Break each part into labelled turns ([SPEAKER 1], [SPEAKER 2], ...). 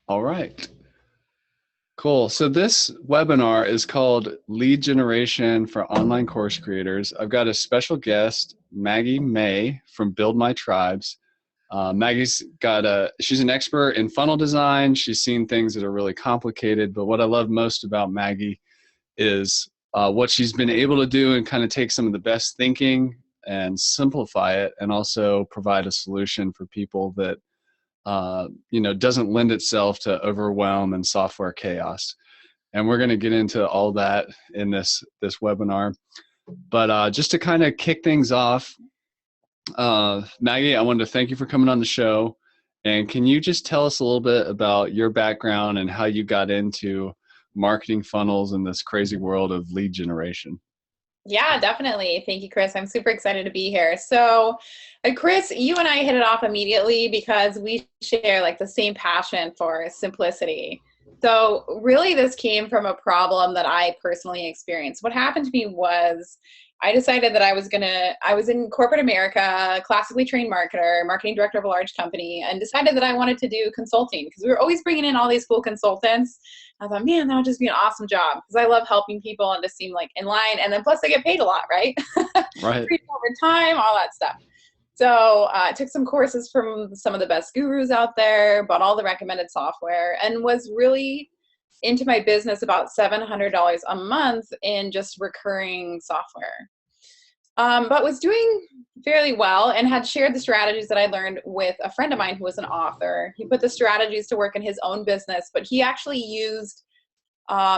[SPEAKER 1] All right. Cool. So this webinar is called Lead Generation for Online Course Creators. I've got a special guest, Maggie Mae from Build My Tribez. She's an expert in funnel design. She's seen things that are really complicated, but what I love most about Maggie is what she's been able to do and kind of take some of the best thinking and simplify it, and also provide a solution for people that doesn't lend itself to overwhelm and software chaos. And we're going to get into all that in this webinar. But just to kind of kick things off, Maggie, I wanted to thank you for coming on the show. And can you just tell us a little bit about your background and how you got into marketing funnels in this crazy world of lead generation?
[SPEAKER 2] Yeah, definitely. Thank you, Chris. I'm super excited to be here. So, Chris, you and I hit it off immediately because we share like the same passion for simplicity. So really this came from a problem that I personally experienced. What happened to me was I decided that I was in corporate America, classically trained marketer, marketing director of a large company, and decided that I wanted to do consulting because we were always bringing in all these cool consultants. I thought, man, that would just be an awesome job because I love helping people and just seem like in line. And then plus they get paid a lot, right?
[SPEAKER 1] Right.
[SPEAKER 2] Free over time, all that stuff. So I took some courses from some of the best gurus out there, bought all the recommended software, and was really into my business about $700 a month in just recurring software. But was doing fairly well and had shared the strategies that I learned with a friend of mine who was an author. He put the strategies to work in his own business, but he actually used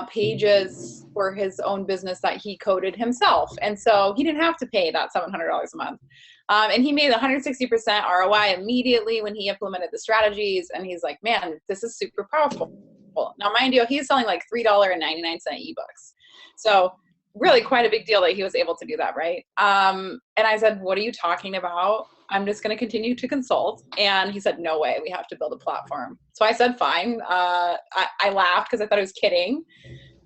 [SPEAKER 2] pages for his own business that he coded himself. And so he didn't have to pay that $700 a month. And he made 160% ROI immediately when he implemented the strategies. And he's like, man, this is super powerful. Now, mind you, he's selling like $3.99 ebooks. So really quite a big deal that he was able to do that, right? And I said, what are you talking about? I'm just going to continue to consult. And he said, no way, we have to build a platform. So I said, fine. I laughed because I thought he was kidding.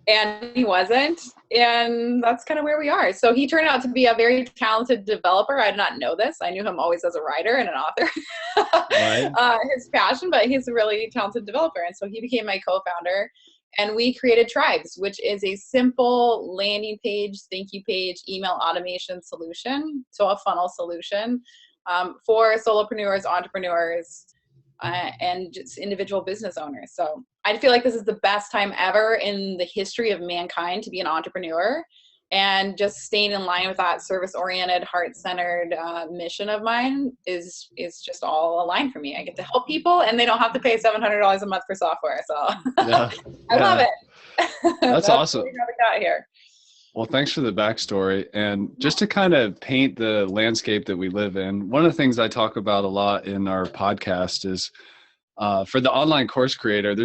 [SPEAKER 2] And he wasn't. And that's kind of where we are. So he turned out to be a very talented developer. I did not know this. I knew him always as a writer and an author,
[SPEAKER 1] Right.
[SPEAKER 2] His passion, but he's a really talented developer. And so he became my co-founder. And we created Tribez, which is a simple landing page, thank you page, email automation solution. So a funnel solution for solopreneurs, entrepreneurs, and just individual business owners. So I feel like this is the best time ever in the history of mankind to be an entrepreneur, and just staying in line with that service-oriented, heart-centered mission of mine is just all aligned for me. I get to help people, and they don't have to pay $700 a month for software. So
[SPEAKER 1] Yeah.
[SPEAKER 2] I love it.
[SPEAKER 1] That's awesome.
[SPEAKER 2] How we got here.
[SPEAKER 1] Well, thanks for the backstory. And just to kind of paint the landscape that we live in, one of the things I talk about a lot in our podcast is for the online course creator,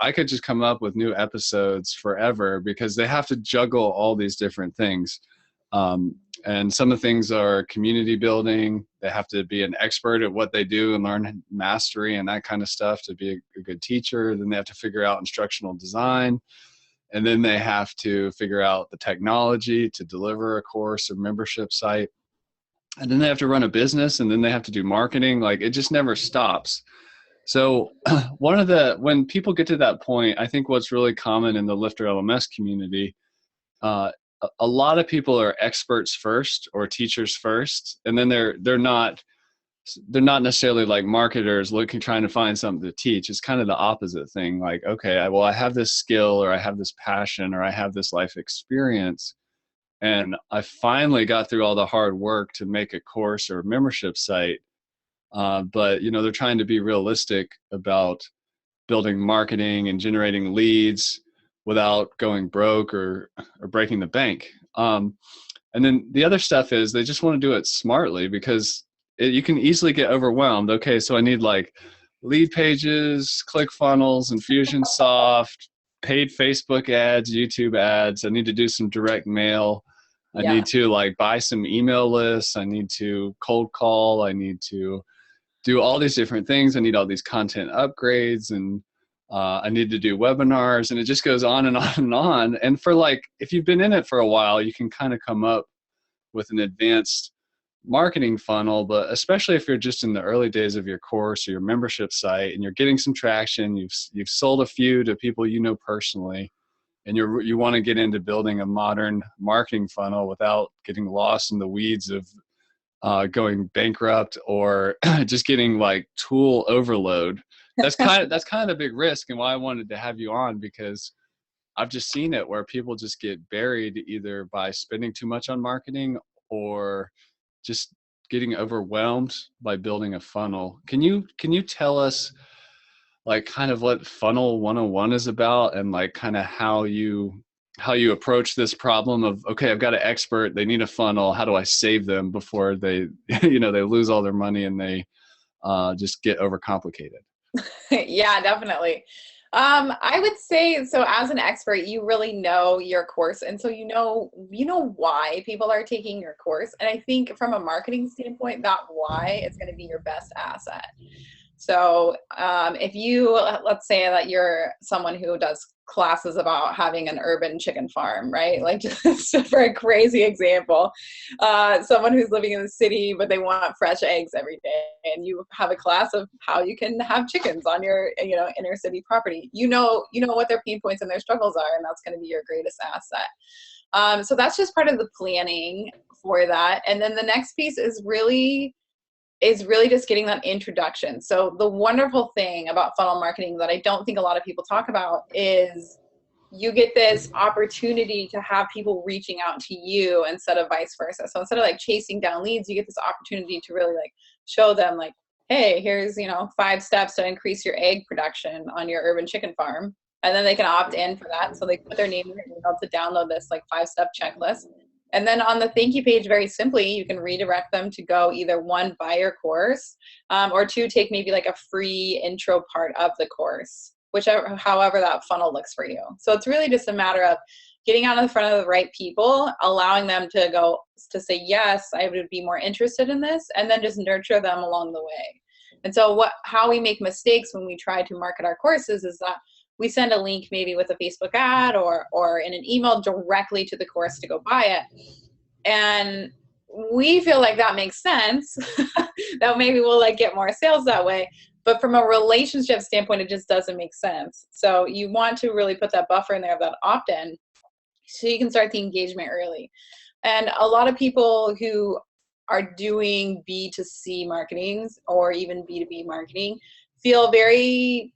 [SPEAKER 1] I could just come up with new episodes forever because they have to juggle all these different things. And some of the things are community building. They have to be an expert at what they do and learn mastery and that kind of stuff to be a good teacher. Then they have to figure out instructional design. And then they have to figure out the technology to deliver a course or membership site. And then they have to run a business, and then they have to do marketing. Like, it just never stops. So when people get to that point, I think what's really common in the LifterLMS community, a lot of people are experts first or teachers first. And then they're not necessarily like marketers trying to find something to teach. It's kind of the opposite thing. Like, okay, I have this skill, or I have this passion, or I have this life experience, and I finally got through all the hard work to make a course or a membership site. But they're trying to be realistic about building marketing and generating leads without going broke or breaking the bank. And then the other stuff is they just want to do it smartly because you can easily get overwhelmed. Okay, so I need like lead pages, ClickFunnels, Infusionsoft, paid Facebook ads, YouTube ads. I need to do some direct mail. I need to like buy some email lists. I need to cold call. I need to do all these different things. I need all these content upgrades, and I need to do webinars, and it just goes on and on and on. And for like, if you've been in it for a while, you can kind of come up with an advanced marketing funnel, but especially if you're just in the early days of your course or your membership site and you're getting some traction, you've sold a few to people you know personally, and you want to get into building a modern marketing funnel without getting lost in the weeds of going bankrupt or just getting like tool overload. That's kind of a big risk, and why I wanted to have you on, because I've just seen it where people just get buried either by spending too much on marketing or just getting overwhelmed by building a funnel. Can you tell us like kind of what funnel 101 is about, and like kind of how you approach this problem of, okay, I've got an expert, they need a funnel, how do I save them before they they lose all their money and they just get overcomplicated?
[SPEAKER 2] Yeah, definitely. I would say, so as an expert, you really know your course. And so you know why people are taking your course. And I think from a marketing standpoint, that why is going to be your best asset. So if you, let's say that you're someone who does classes about having an urban chicken farm, right? Like just for a crazy example, someone who's living in the city, but they want fresh eggs every day. And you have a class of how you can have chickens on your, inner city property. You know what their pain points and their struggles are, and that's going to be your greatest asset. So that's just part of the planning for that. And then the next piece is really just getting that introduction. So the wonderful thing about funnel marketing that I don't think a lot of people talk about is you get this opportunity to have people reaching out to you instead of vice versa. So instead of like chasing down leads, you get this opportunity to really like show them like, hey, here's, 5 steps to increase your egg production on your urban chicken farm. And then they can opt in for that. So they put their name in their email to download this like 5-step checklist. And then on the thank you page, very simply, you can redirect them to go either 1, buy your course, or 2, take maybe like a free intro part of the course, however that funnel looks for you. So it's really just a matter of getting out in front of the right people, allowing them to say, yes, I would be more interested in this, and then just nurture them along the way. And so how we make mistakes when we try to market our courses is that we send a link maybe with a Facebook ad or in an email directly to the course to go buy it. And we feel like that makes sense, that maybe we'll like get more sales that way. But from a relationship standpoint, it just doesn't make sense. So you want to really put that buffer in there of that opt-in so you can start the engagement early. And a lot of people who are doing B2C marketings or even B2B marketing feel very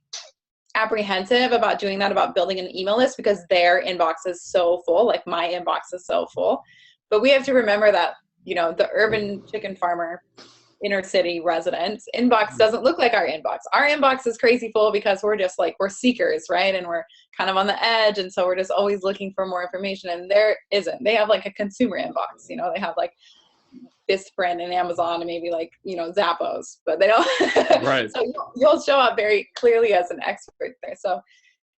[SPEAKER 2] apprehensive about doing that, about building an email list, because their inbox is so full, like my inbox is so full. But we have to remember that, the urban chicken farmer, inner city residents inbox doesn't look like our inbox. Our inbox is crazy full because we're just like, we're seekers, right? And we're kind of on the edge. And so we're just always looking for more information. And there isn't. They have like a consumer inbox, they have like Bisprint and Amazon and maybe like, Zappos, but they don't.
[SPEAKER 1] Right.
[SPEAKER 2] So you'll show up very clearly as an expert there. So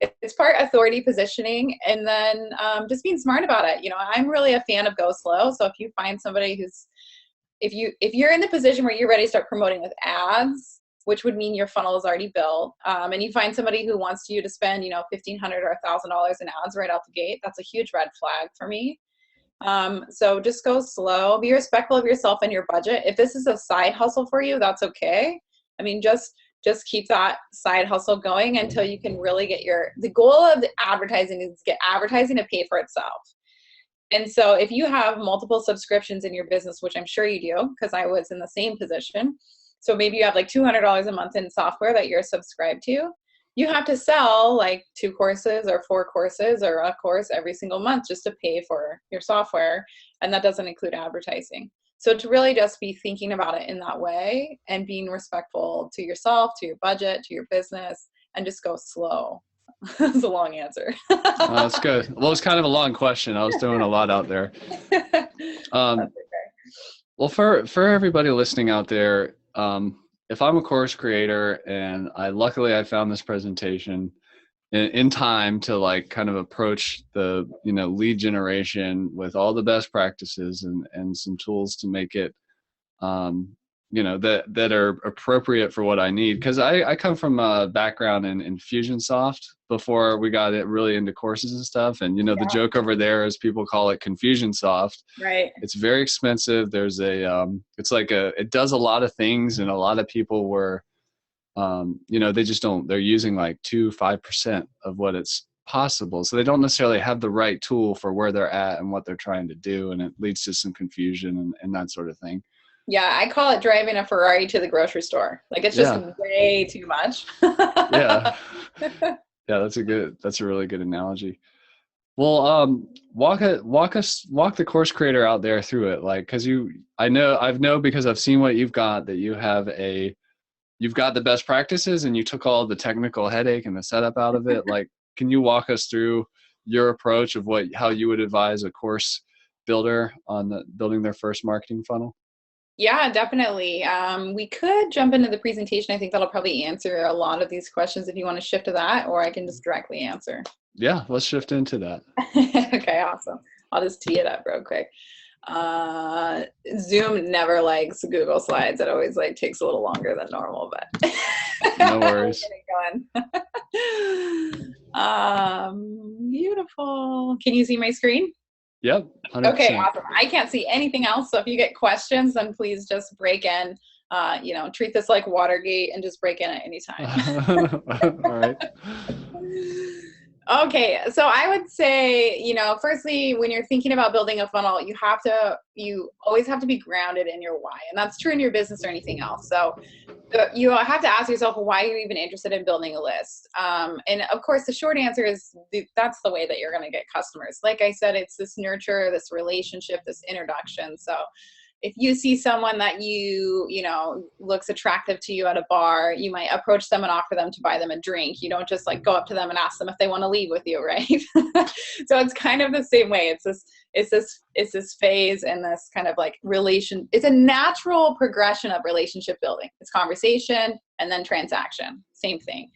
[SPEAKER 2] it's part authority positioning, and then just being smart about it. I'm really a fan of go slow. So if you find somebody if you're in the position where you're ready to start promoting with ads, which would mean your funnel is already built, and you find somebody who wants you to spend, $1,500 or $1,000 in ads right out the gate, that's a huge red flag for me. So just go slow, be respectful of yourself and your budget. If this is a side hustle for you, that's okay. I mean, just keep that side hustle going until you can really get the goal of the advertising is to get advertising to pay for itself. And so if you have multiple subscriptions in your business, which I'm sure you do, because I was in the same position. So maybe you have like $200 a month in software that you're subscribed to. You have to sell like 2 courses or 4 courses or a course every single month just to pay for your software. And that doesn't include advertising. So to really just be thinking about it in that way and being respectful to yourself, to your budget, to your business, and just go slow. That's a long answer.
[SPEAKER 1] That's good. Well, it's kind of a long question. I was throwing a lot out there. Well, for everybody listening out there, if I'm a course creator and luckily I found this presentation in time to like kind of approach the, lead generation with all the best practices and some tools to make it that are appropriate for what I need. Because I come from a background in Infusionsoft before we got it really into courses and stuff. And, the joke over there is people call it Confusionsoft.
[SPEAKER 2] Right.
[SPEAKER 1] It's very expensive. There's it does a lot of things, and a lot of people were, they just they're using like 5% of what it's possible. So they don't necessarily have the right tool for where they're at and what they're trying to do. And it leads to some confusion and that sort of thing.
[SPEAKER 2] Yeah, I call it driving a Ferrari to the grocery store. Like, it's just way too much.
[SPEAKER 1] Yeah. Yeah, that's a really good analogy. Well, walk the course creator out there through it. Like, cause I know because I've seen what you've got, that you've got the best practices and you took all the technical headache and the setup out of it. Like, can you walk us through your approach of how you would advise a course builder on building their first marketing funnel?
[SPEAKER 2] Yeah, definitely. We could jump into the presentation. I think that'll probably answer a lot of these questions if you want to shift to that, or I can just directly answer.
[SPEAKER 1] Yeah, let's shift into that.
[SPEAKER 2] Okay, awesome. I'll just tee it up real quick. Zoom never likes Google Slides. It always takes a little longer than normal, but
[SPEAKER 1] no worries.
[SPEAKER 2] Beautiful. Can you see my screen?
[SPEAKER 1] Yep. 100%.
[SPEAKER 2] Okay, awesome. I can't see anything else. So if you get questions, then please just break in. Treat this like Watergate and just break in at any time.
[SPEAKER 1] All right.
[SPEAKER 2] Okay, so I would say, firstly, when you're thinking about building a funnel, you always have to be grounded in your why. And that's true in your business or anything else. So you have to ask yourself, why are you even interested in building a list? And of course, the short answer is that's the way that you're going to get customers. Like I said, it's this nurture, this relationship, this introduction. So if you see someone that looks attractive to you at a bar, you might approach them and offer them to buy them a drink. You don't just go up to them and ask them if they want to leave with you, right? So it's kind of the same way. It's this phase and this kind of relation. It's a natural progression of relationship building. It's conversation and then transaction, same thing.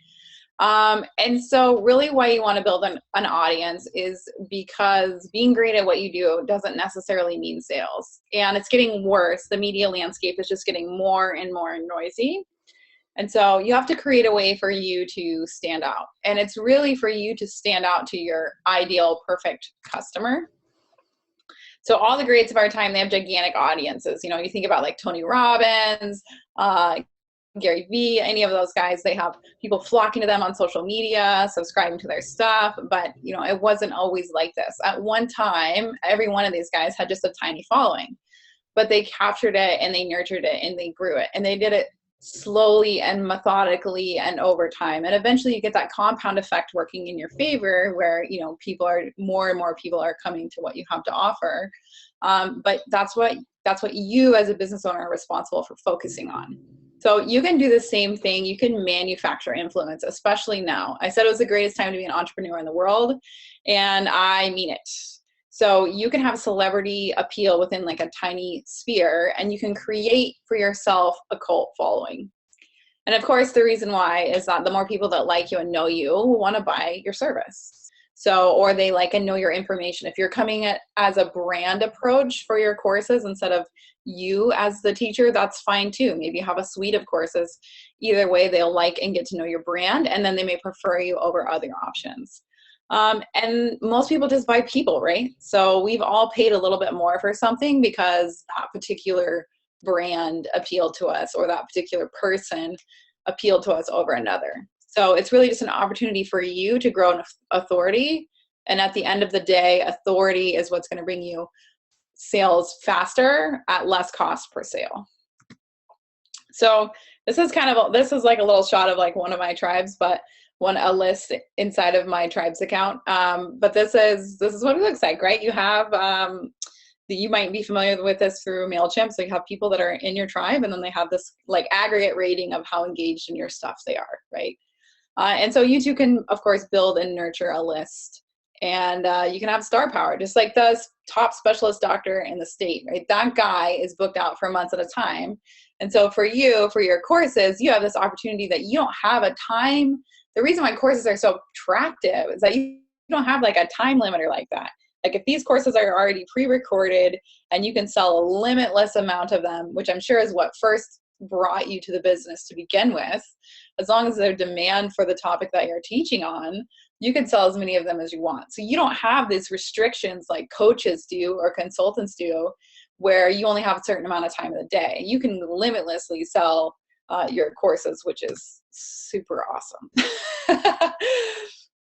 [SPEAKER 2] And so really why you want to build an audience is because being great at what you do doesn't necessarily mean sales. And it's getting worse. The media landscape is just getting more and more noisy. And so you have to create a way for you to stand out. And it's really for you to stand out to your ideal, perfect customer. So all the greats of our time, they have gigantic audiences. You think about Tony Robbins, Gary Vee, any of those guys, they have people flocking to them on social media, subscribing to their stuff. But, it wasn't always like this. At one time, every one of these guys had just a tiny following, but they captured it and they nurtured it and they grew it. And they did it slowly and methodically and over time. And eventually you get that compound effect working in your favor where, more and more people are coming to what you have to offer. But that's what you as a business owner are responsible for focusing on. So you can do the same thing. You can manufacture influence, especially now. I said it was the greatest time to be an entrepreneur in the world, and I mean it. So you can have celebrity appeal within a tiny sphere, and you can create for yourself a cult following. And of course, the reason why is that the more people that like you and know you will want to buy your service. So, or they like and know your information. If you're coming at as a brand approach for your courses instead of you as the teacher, that's fine too. Maybe you have a suite of courses. Either way, they'll like and get to know your brand, and then they may prefer you over other options. And most people just buy people, right? So we've all paid a little bit more for something because that particular brand appealed to us or that particular person appealed to us over another. So it's really just an opportunity for you to grow in authority. And at the end of the day, authority is what's going to bring you sales faster at less cost per sale. So this is like a little shot of one of my tribes, but a list inside of my Tribez account. But this is what it looks like, right? You have, you might be familiar with this through MailChimp. So you have people that are in your tribe, and then they have this aggregate rating of how engaged in your stuff they are, right? And so you too can, of course, build and nurture a list, and you can have star power, just like the top specialist doctor in the state, right? That guy is booked out for months at a time. And so for you, for your courses, you have this opportunity that you don't have a time. The reason why courses are so attractive is that you don't have a time limiter like that. If these courses are already pre-recorded and you can sell a limitless amount of them, which I'm sure is what first brought you to the business to begin with, as long as there's demand for the topic that you're teaching on, you can sell as many of them as you want. So you don't have these restrictions like coaches do or consultants do, where you only have a certain amount of time of the day. You can limitlessly sell your courses, which is super awesome.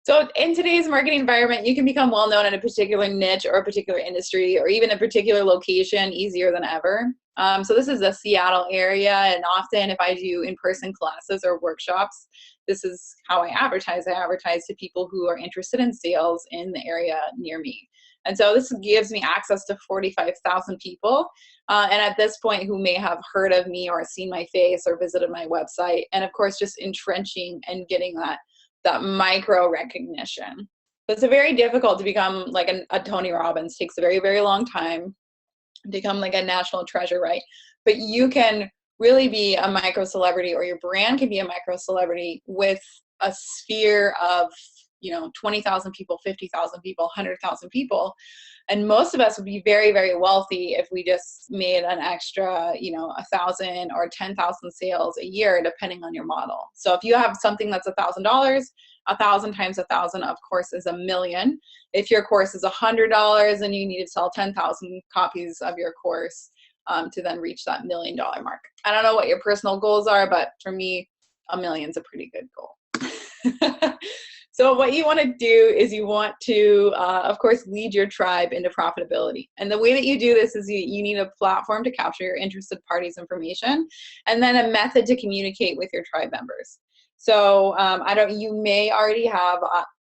[SPEAKER 2] So in today's marketing environment, you can become well-known in a particular niche or a particular industry or even a particular location easier than ever. So this is the Seattle area, and often if I do in-person classes or workshops, this is how I advertise. I advertise to people who are interested in sales in the area near me. And so this gives me access to 45,000 people. And at this point, who may have heard of me or seen my face or visited my website. And of course, just entrenching and getting that micro recognition. It's very difficult to become like a Tony Robbins. It takes a very, very long time to become like a national treasure, right? But you can really be a micro celebrity, or your brand can be a micro celebrity with a sphere of, 20,000 people, 50,000 people, 100,000 people. And most of us would be very, very wealthy if we just made an extra, 1,000 or 10,000 sales a year, depending on your model. So if you have something that's $1,000, 1,000 times 1,000, of course, is $1 million. If your course is $100 and you need to sell 10,000 copies of your course to then reach that $1 million mark. I don't know what your personal goals are, but for me, $1 million is a pretty good goal. So what you want to do is you want to, of course, lead your tribe into profitability. And the way that you do this is you need a platform to capture your interested parties' information, and then a method to communicate with your tribe members. So you may already have,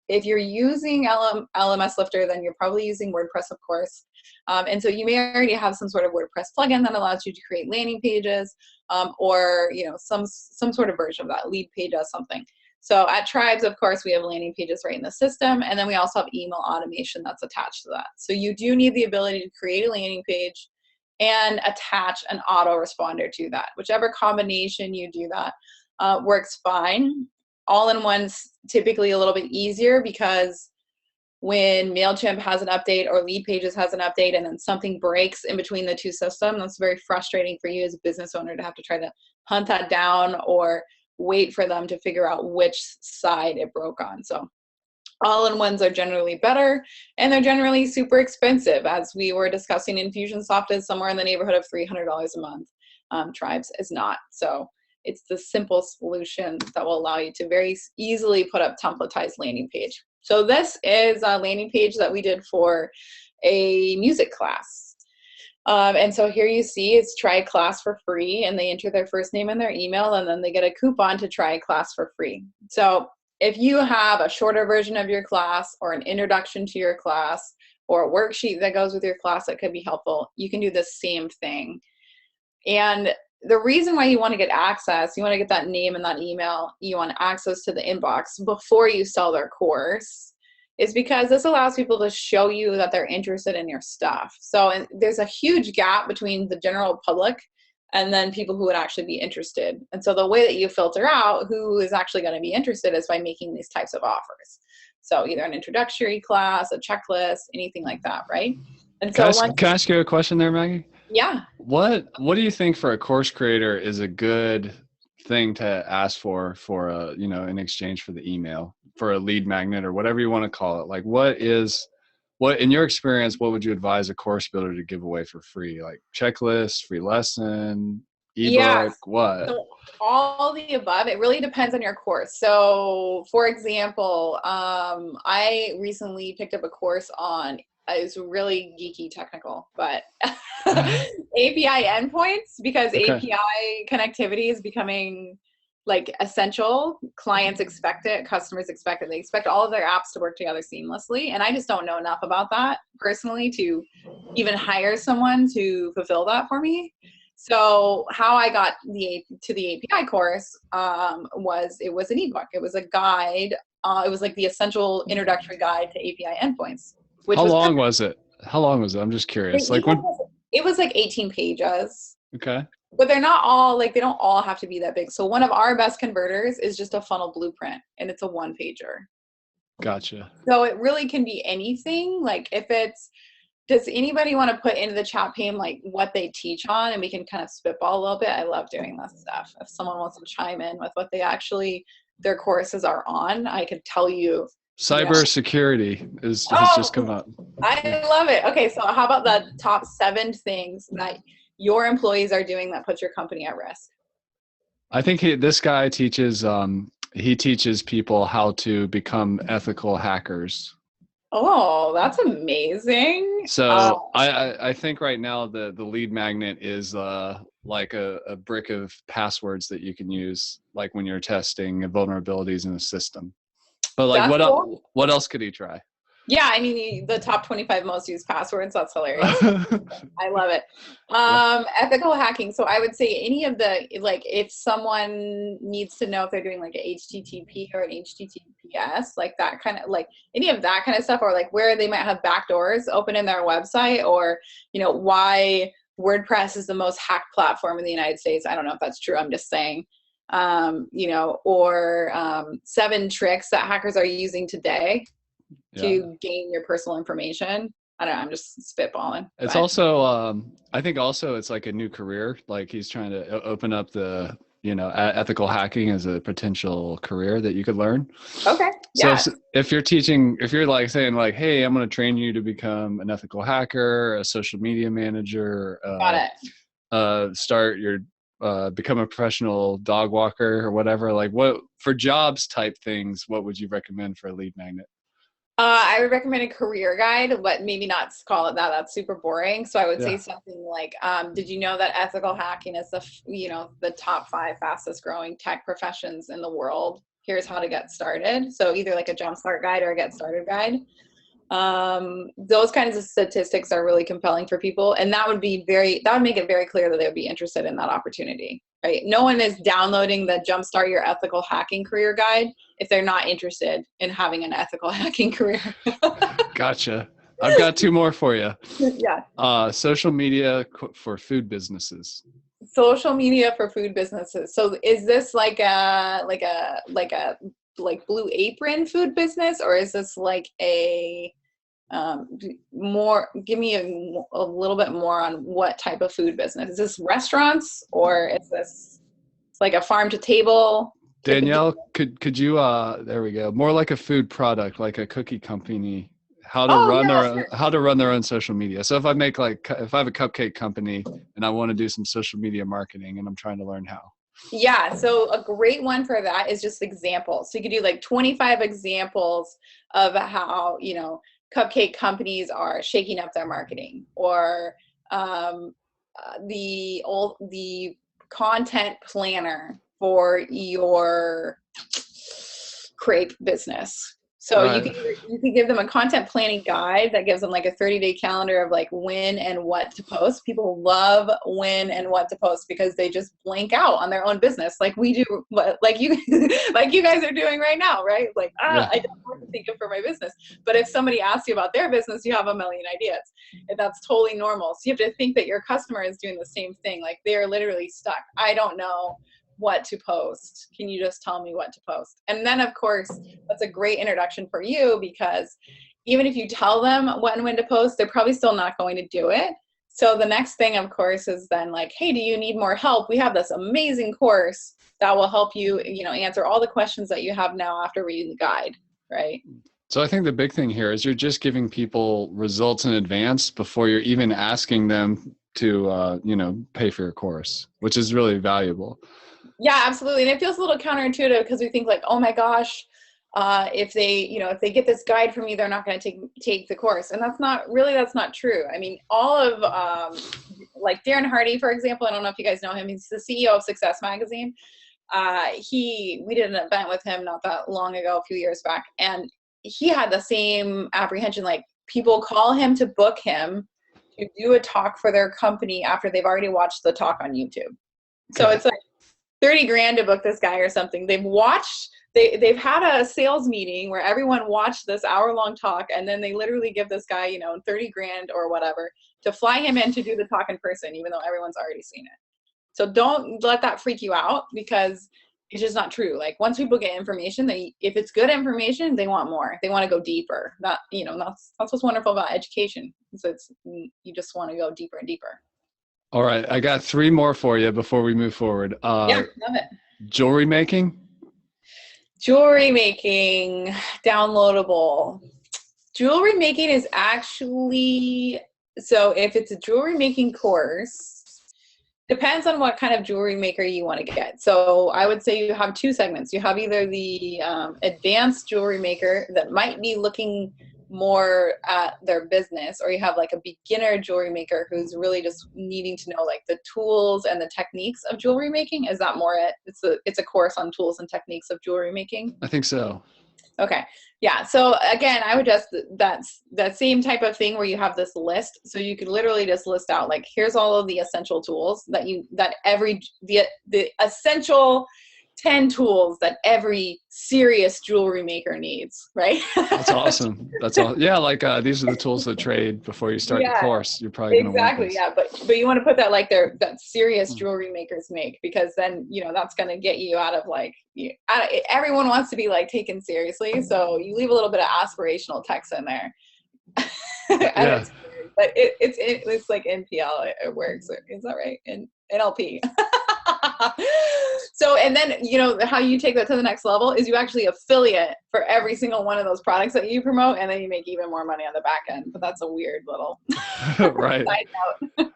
[SPEAKER 2] if you're using LMS Lifter, then you're probably using WordPress, of course. And so you may already have some sort of WordPress plugin that allows you to create landing pages, or some sort of version of that. Lead Page does something. So at Tribez, of course, we have landing pages right in the system, and then we also have email automation that's attached to that. So you do need the ability to create a landing page and attach an autoresponder to that. Whichever combination you do that works fine. All-in-one's typically a little bit easier, because when MailChimp has an update or Lead Pages has an update and then something breaks in between the two systems, that's very frustrating for you as a business owner to have to try to hunt that down or wait for them to figure out which side it broke on. So all-in-ones are generally better, and they're generally super expensive. As we were discussing, Infusionsoft is somewhere in the neighborhood of $300 a month. Tribez is not. So it's the simple solution that will allow you to very easily put up templatized landing page. So this is a landing page that we did for a music class. And so here you see it's try class for free, and they enter their first name and their email, and then they get a coupon to try class for free. So if you have a shorter version of your class, or an introduction to your class, or a worksheet that goes with your class that could be helpful, you can do the same thing. And the reason why you want to get access, you want to get that name and that email, you want access to the inbox before you sell their course, is because this allows people to show you that they're interested in your stuff. So there's a huge gap between the general public and then people who would actually be interested. And so the way that you filter out who is actually going to be interested is by making these types of offers. So either an introductory class, a checklist, anything like that, right? And so
[SPEAKER 1] can I ask you a question there, Maggie?
[SPEAKER 2] Yeah.
[SPEAKER 1] What do you think for a course creator is a good thing to ask for a, in exchange for the email, for a lead magnet or whatever you want to call it? Like what in your experience, what would you advise a course builder to give away for free? Like checklist, free lesson, ebook,
[SPEAKER 2] yes.
[SPEAKER 1] what?
[SPEAKER 2] So all the above. It really depends on your course. So for example, I recently picked up a course on, it's really geeky technical, but API endpoints, because
[SPEAKER 1] Okay.
[SPEAKER 2] API connectivity is becoming like essential. Clients expect it, customers expect it. They expect all of their apps to work together seamlessly. And I just don't know enough about that personally to even hire someone to fulfill that for me. So how I got to the API course was an ebook. It was a guide. It was like the essential introductory guide to API endpoints.
[SPEAKER 1] How long was it? I'm just curious.
[SPEAKER 2] It was like 18 pages.
[SPEAKER 1] Okay.
[SPEAKER 2] But they're not all, they don't all have to be that big. So one of our best converters is just a funnel blueprint, and it's a 1-pager.
[SPEAKER 1] Gotcha.
[SPEAKER 2] So it really can be anything. Like if it's does anybody want to put into the chat pane like what they teach on, and we can kind of spitball a little bit? I love doing this stuff. If someone wants to chime in with what they actually, their courses are on, I could tell you.
[SPEAKER 1] Cybersecurity has just come up.
[SPEAKER 2] I love it. Okay, so how about the top 7 things that your employees are doing that puts your company at risk?
[SPEAKER 1] I think this guy teaches, he teaches people how to become ethical hackers.
[SPEAKER 2] Oh, that's amazing.
[SPEAKER 1] So I think right now the lead magnet is like a brick of passwords that you can use, like when you're testing vulnerabilities in a system. But like, what else could he try?
[SPEAKER 2] Yeah, I mean, the top 25 most used passwords. That's hilarious. I love it. Ethical hacking. So I would say any of the, like, if someone needs to know if they're doing like an HTTP or an HTTPS, like that kind of, like any of that kind of stuff, or like where they might have backdoors open in their website, or, you know, why WordPress is the most hacked platform in the United States. I don't know if that's true. I'm just saying. You know, or 7 tricks that hackers are using today to gain your personal information. I don't know, I'm just spitballing.
[SPEAKER 1] It's also, I think also it's like a new career. Like he's trying to open up the, you know, ethical hacking as a potential career that you could learn.
[SPEAKER 2] Okay. Yeah.
[SPEAKER 1] So if you're teaching, if you're like saying like, hey, I'm going to train you to become an ethical hacker, a social media manager,
[SPEAKER 2] Got it.
[SPEAKER 1] Start your, become a professional dog walker or whatever, like what for jobs type things, what would you recommend for a lead magnet?
[SPEAKER 2] I would recommend a career guide, but maybe not call it that. That's super boring. So I would say something like, did you know that ethical hacking is the, you know, the top 5 fastest growing tech professions in the world? Here's how to get started. So either like a jumpstart guide or a get started guide. Those kinds of statistics are really compelling for people. And that would make it very clear that they would be interested in that opportunity, right? No one is downloading the Jumpstart Your Ethical Hacking Career Guide if they're not interested in having an ethical hacking career.
[SPEAKER 1] Gotcha. I've got 2 more for you.
[SPEAKER 2] Yeah.
[SPEAKER 1] Social media for food businesses.
[SPEAKER 2] Social media for food businesses. So is this like Blue Apron food business, or is this like a more, give me a little bit more on what type of food business? Is this restaurants, or is this like a farm to table?
[SPEAKER 1] Danielle, could you there we go, more like a food product, like a cookie company, how to run their own social media. So if I have a cupcake company and I want to do some social media marketing and I'm trying to learn how.
[SPEAKER 2] Yeah, so a great one for that is just examples. So you could do like 25 examples of how, you know, cupcake companies are shaking up their marketing, or the content planner for your crepe business. So you can give them a content planning guide that gives them like a 30-day calendar of like when and what to post. People love when and what to post because they just blank out on their own business, like we do, like you guys are doing right now, right? Like, I don't know what to think of for my business. But if somebody asks you about their business, you have a million ideas, and that's totally normal. So you have to think that your customer is doing the same thing. Like they're literally stuck. I don't know what to post. Can you just tell me what to post? And then of course, that's a great introduction for you, because even if you tell them what and when to post, they're probably still not going to do it. So the next thing, of course, is then like, hey, do you need more help? We have this amazing course that will help you, you know, answer all the questions that you have now after reading the guide, right?
[SPEAKER 1] So I think the big thing here is you're just giving people results in advance before you're even asking them to, you know, pay for your course, which is really valuable.
[SPEAKER 2] Yeah, absolutely. And it feels a little counterintuitive because we think like, oh my gosh, if they get this guide from me, they're not going to take the course. And that's not true. I mean, all of like Darren Hardy, for example, I don't know if you guys know him. He's the CEO of Success Magazine. We did an event with him not that long ago, a few years back. And he had the same apprehension, like people call him to book him to do a talk for their company after they've already watched the talk on YouTube. So it's like $30,000 to book this guy or something. They've had a sales meeting where everyone watched this hour-long talk, and then they literally give this guy, you know, $30,000 or whatever to fly him in to do the talk in person, even though everyone's already seen it. So don't let that freak you out, because it's just not true. Like once people get information, if it's good information, they want more. They want to go deeper. That, that's what's wonderful about education. So you just want to go deeper and deeper.
[SPEAKER 1] All right. I got 3 more for you before we move forward.
[SPEAKER 2] Yeah, love it.
[SPEAKER 1] Jewelry making.
[SPEAKER 2] Jewelry making, downloadable. Jewelry making is actually, so if it's a jewelry making course, depends on what kind of jewelry maker you want to get. So I would say you have 2 segments. You have either the advanced jewelry maker that might be looking more at their business, or you have like a beginner jewelry maker who's really just needing to know like the tools and the techniques of jewelry making. Is that more it? It's a course on tools and techniques of jewelry making?
[SPEAKER 1] I think so.
[SPEAKER 2] Okay. Yeah. So again, I would just, that's that same type of thing where you have this list. So you could literally just list out like, here's all of the essential tools the essential 10 tools that every serious jewelry maker needs, right?
[SPEAKER 1] That's awesome. That's all. Yeah. Like these are the tools to trade before you start the course. You're probably going to
[SPEAKER 2] exactly. Yeah. But you want to put that like that serious jewelry makers make, because then, that's going to get you out of like, everyone wants to be like taken seriously. So you leave a little bit of aspirational text in there.
[SPEAKER 1] Yeah.
[SPEAKER 2] But it's like NPL. It works. Is that right? NLP. So, and then, how you take that to the next level is you actually affiliate for every single one of those products that you promote, and then you make even more money on the back end. But that's a weird little
[SPEAKER 1] right.
[SPEAKER 2] side
[SPEAKER 1] note.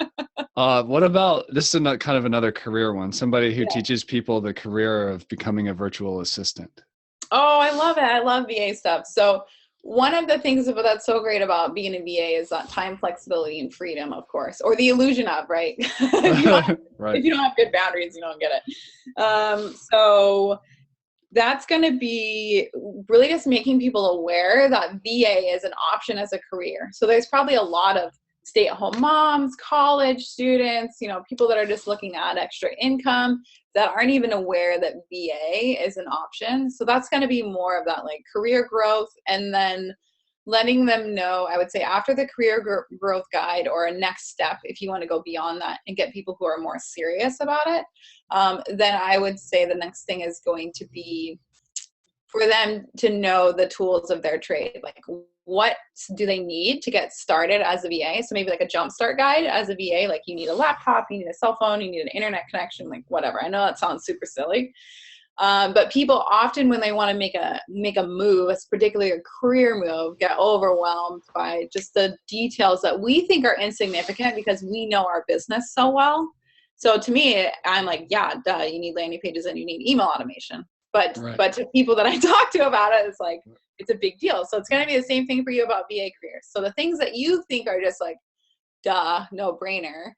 [SPEAKER 1] What about, this is kind of another career one, somebody who teaches people the career of becoming a virtual assistant?
[SPEAKER 2] Oh, I love it. I love VA stuff. So one of the things that's so great about being a VA is that time, flexibility, and freedom, of course, or the illusion of, right? If you don't have good boundaries, you don't get it. So that's going to be really just making people aware that VA is an option as a career. So there's probably a lot of stay-at-home moms, college students, people that are just looking at extra income that aren't even aware that VA is an option. So that's going to be more of that like career growth, and then letting them know, I would say after the career growth guide, or a next step, if you want to go beyond that and get people who are more serious about it, then I would say the next thing is going to be for them to know the tools of their trade. Like, what do they need to get started as a VA? So maybe like a jumpstart guide as a VA, like you need a laptop, you need a cell phone, you need an internet connection, like whatever. I know that sounds super silly. But people often, when they want to make a move, particularly a career move, get overwhelmed by just the details that we think are insignificant because we know our business so well. So to me, I'm like, yeah, duh, you need landing pages and you need email automation. But to people that I talk to about it, it's like, it's a big deal. So it's going to be the same thing for you about VA careers. So the things that you think are just like, duh, no brainer,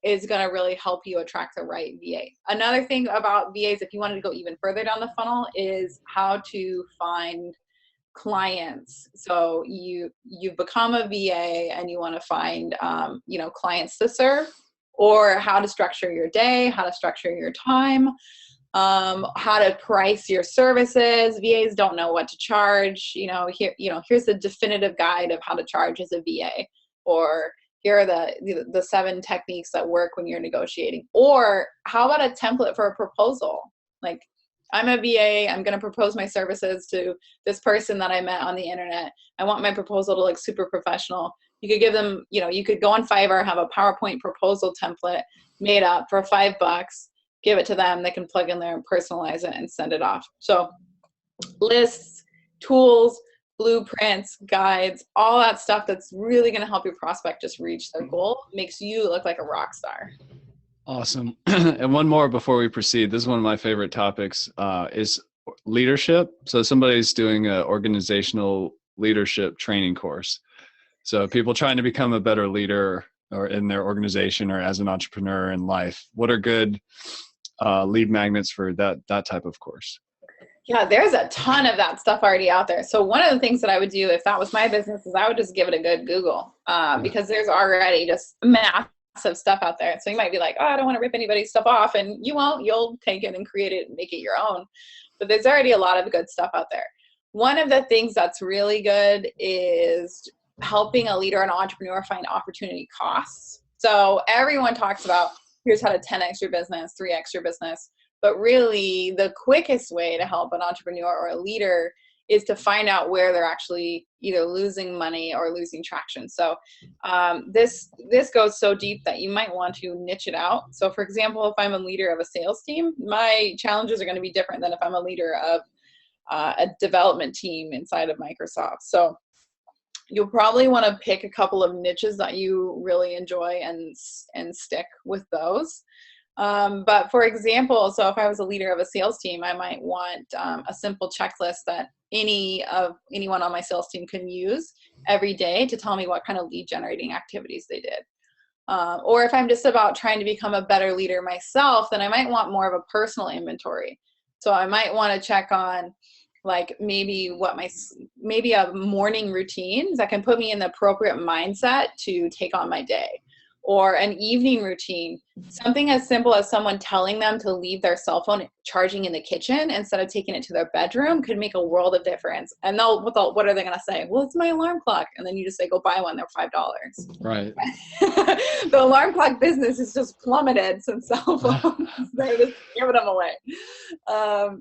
[SPEAKER 2] is going to really help you attract the right VA. Another thing about VAs, if you wanted to go even further down the funnel, is how to find clients. So you've become a VA and you want to find, clients to serve, or how to structure your day, how to structure your time, how to price your services. VAs don't know what to charge. Here's the definitive guide of how to charge as a VA, or here are the 7 techniques that work when you're negotiating. Or how about a template for a proposal? Like, I'm a VA, I'm going to propose my services to this person that I met on the internet. I want my proposal to look super professional. You could give them, you could go on Fiverr, have a PowerPoint proposal template made up for $5, give it to them. They can plug in there and personalize it and send it off. So lists, tools, blueprints, guides, all that stuff that's really going to help your prospect just reach their goal, makes you look like a rock star.
[SPEAKER 1] Awesome. And one more before we proceed. This is one of my favorite topics, is leadership. So somebody's doing an organizational leadership training course. So people trying to become a better leader, or in their organization, or as an entrepreneur in life. What are good lead magnets for that type of course?
[SPEAKER 2] Yeah, there's a ton of that stuff already out there. So one of the things that I would do if that was my business is I would just give it a good Google, because there's already just massive stuff out there. So you might be like, oh, I don't want to rip anybody's stuff off, and you won't. You'll take it and create it and make it your own. But there's already a lot of good stuff out there. One of the things that's really good is helping a leader and entrepreneur find opportunity costs. So everyone talks about, here's how to 10x your business, 3x your business. But really the quickest way to help an entrepreneur or a leader is to find out where they're actually either losing money or losing traction. So this goes so deep that you might want to niche it out. So for example, if I'm a leader of a sales team, my challenges are going to be different than if I'm a leader of a development team inside of Microsoft. So you'll probably want to pick a couple of niches that you really enjoy and stick with those. But for example, so if I was a leader of a sales team, I might want a simple checklist that anyone on my sales team can use every day to tell me what kind of lead generating activities they did. Or if I'm just about trying to become a better leader myself, then I might want more of a personal inventory. So I might want to check on like maybe a morning routine that can put me in the appropriate mindset to take on my day. Or an evening routine, something as simple as someone telling them to leave their cell phone charging in the kitchen instead of taking it to their bedroom could make a world of difference. And what are they going to say? Well, it's my alarm clock. And then you just say, go buy one. They're $5.
[SPEAKER 1] Right.
[SPEAKER 2] The alarm clock business has just plummeted since cell phones. They're just giving them away.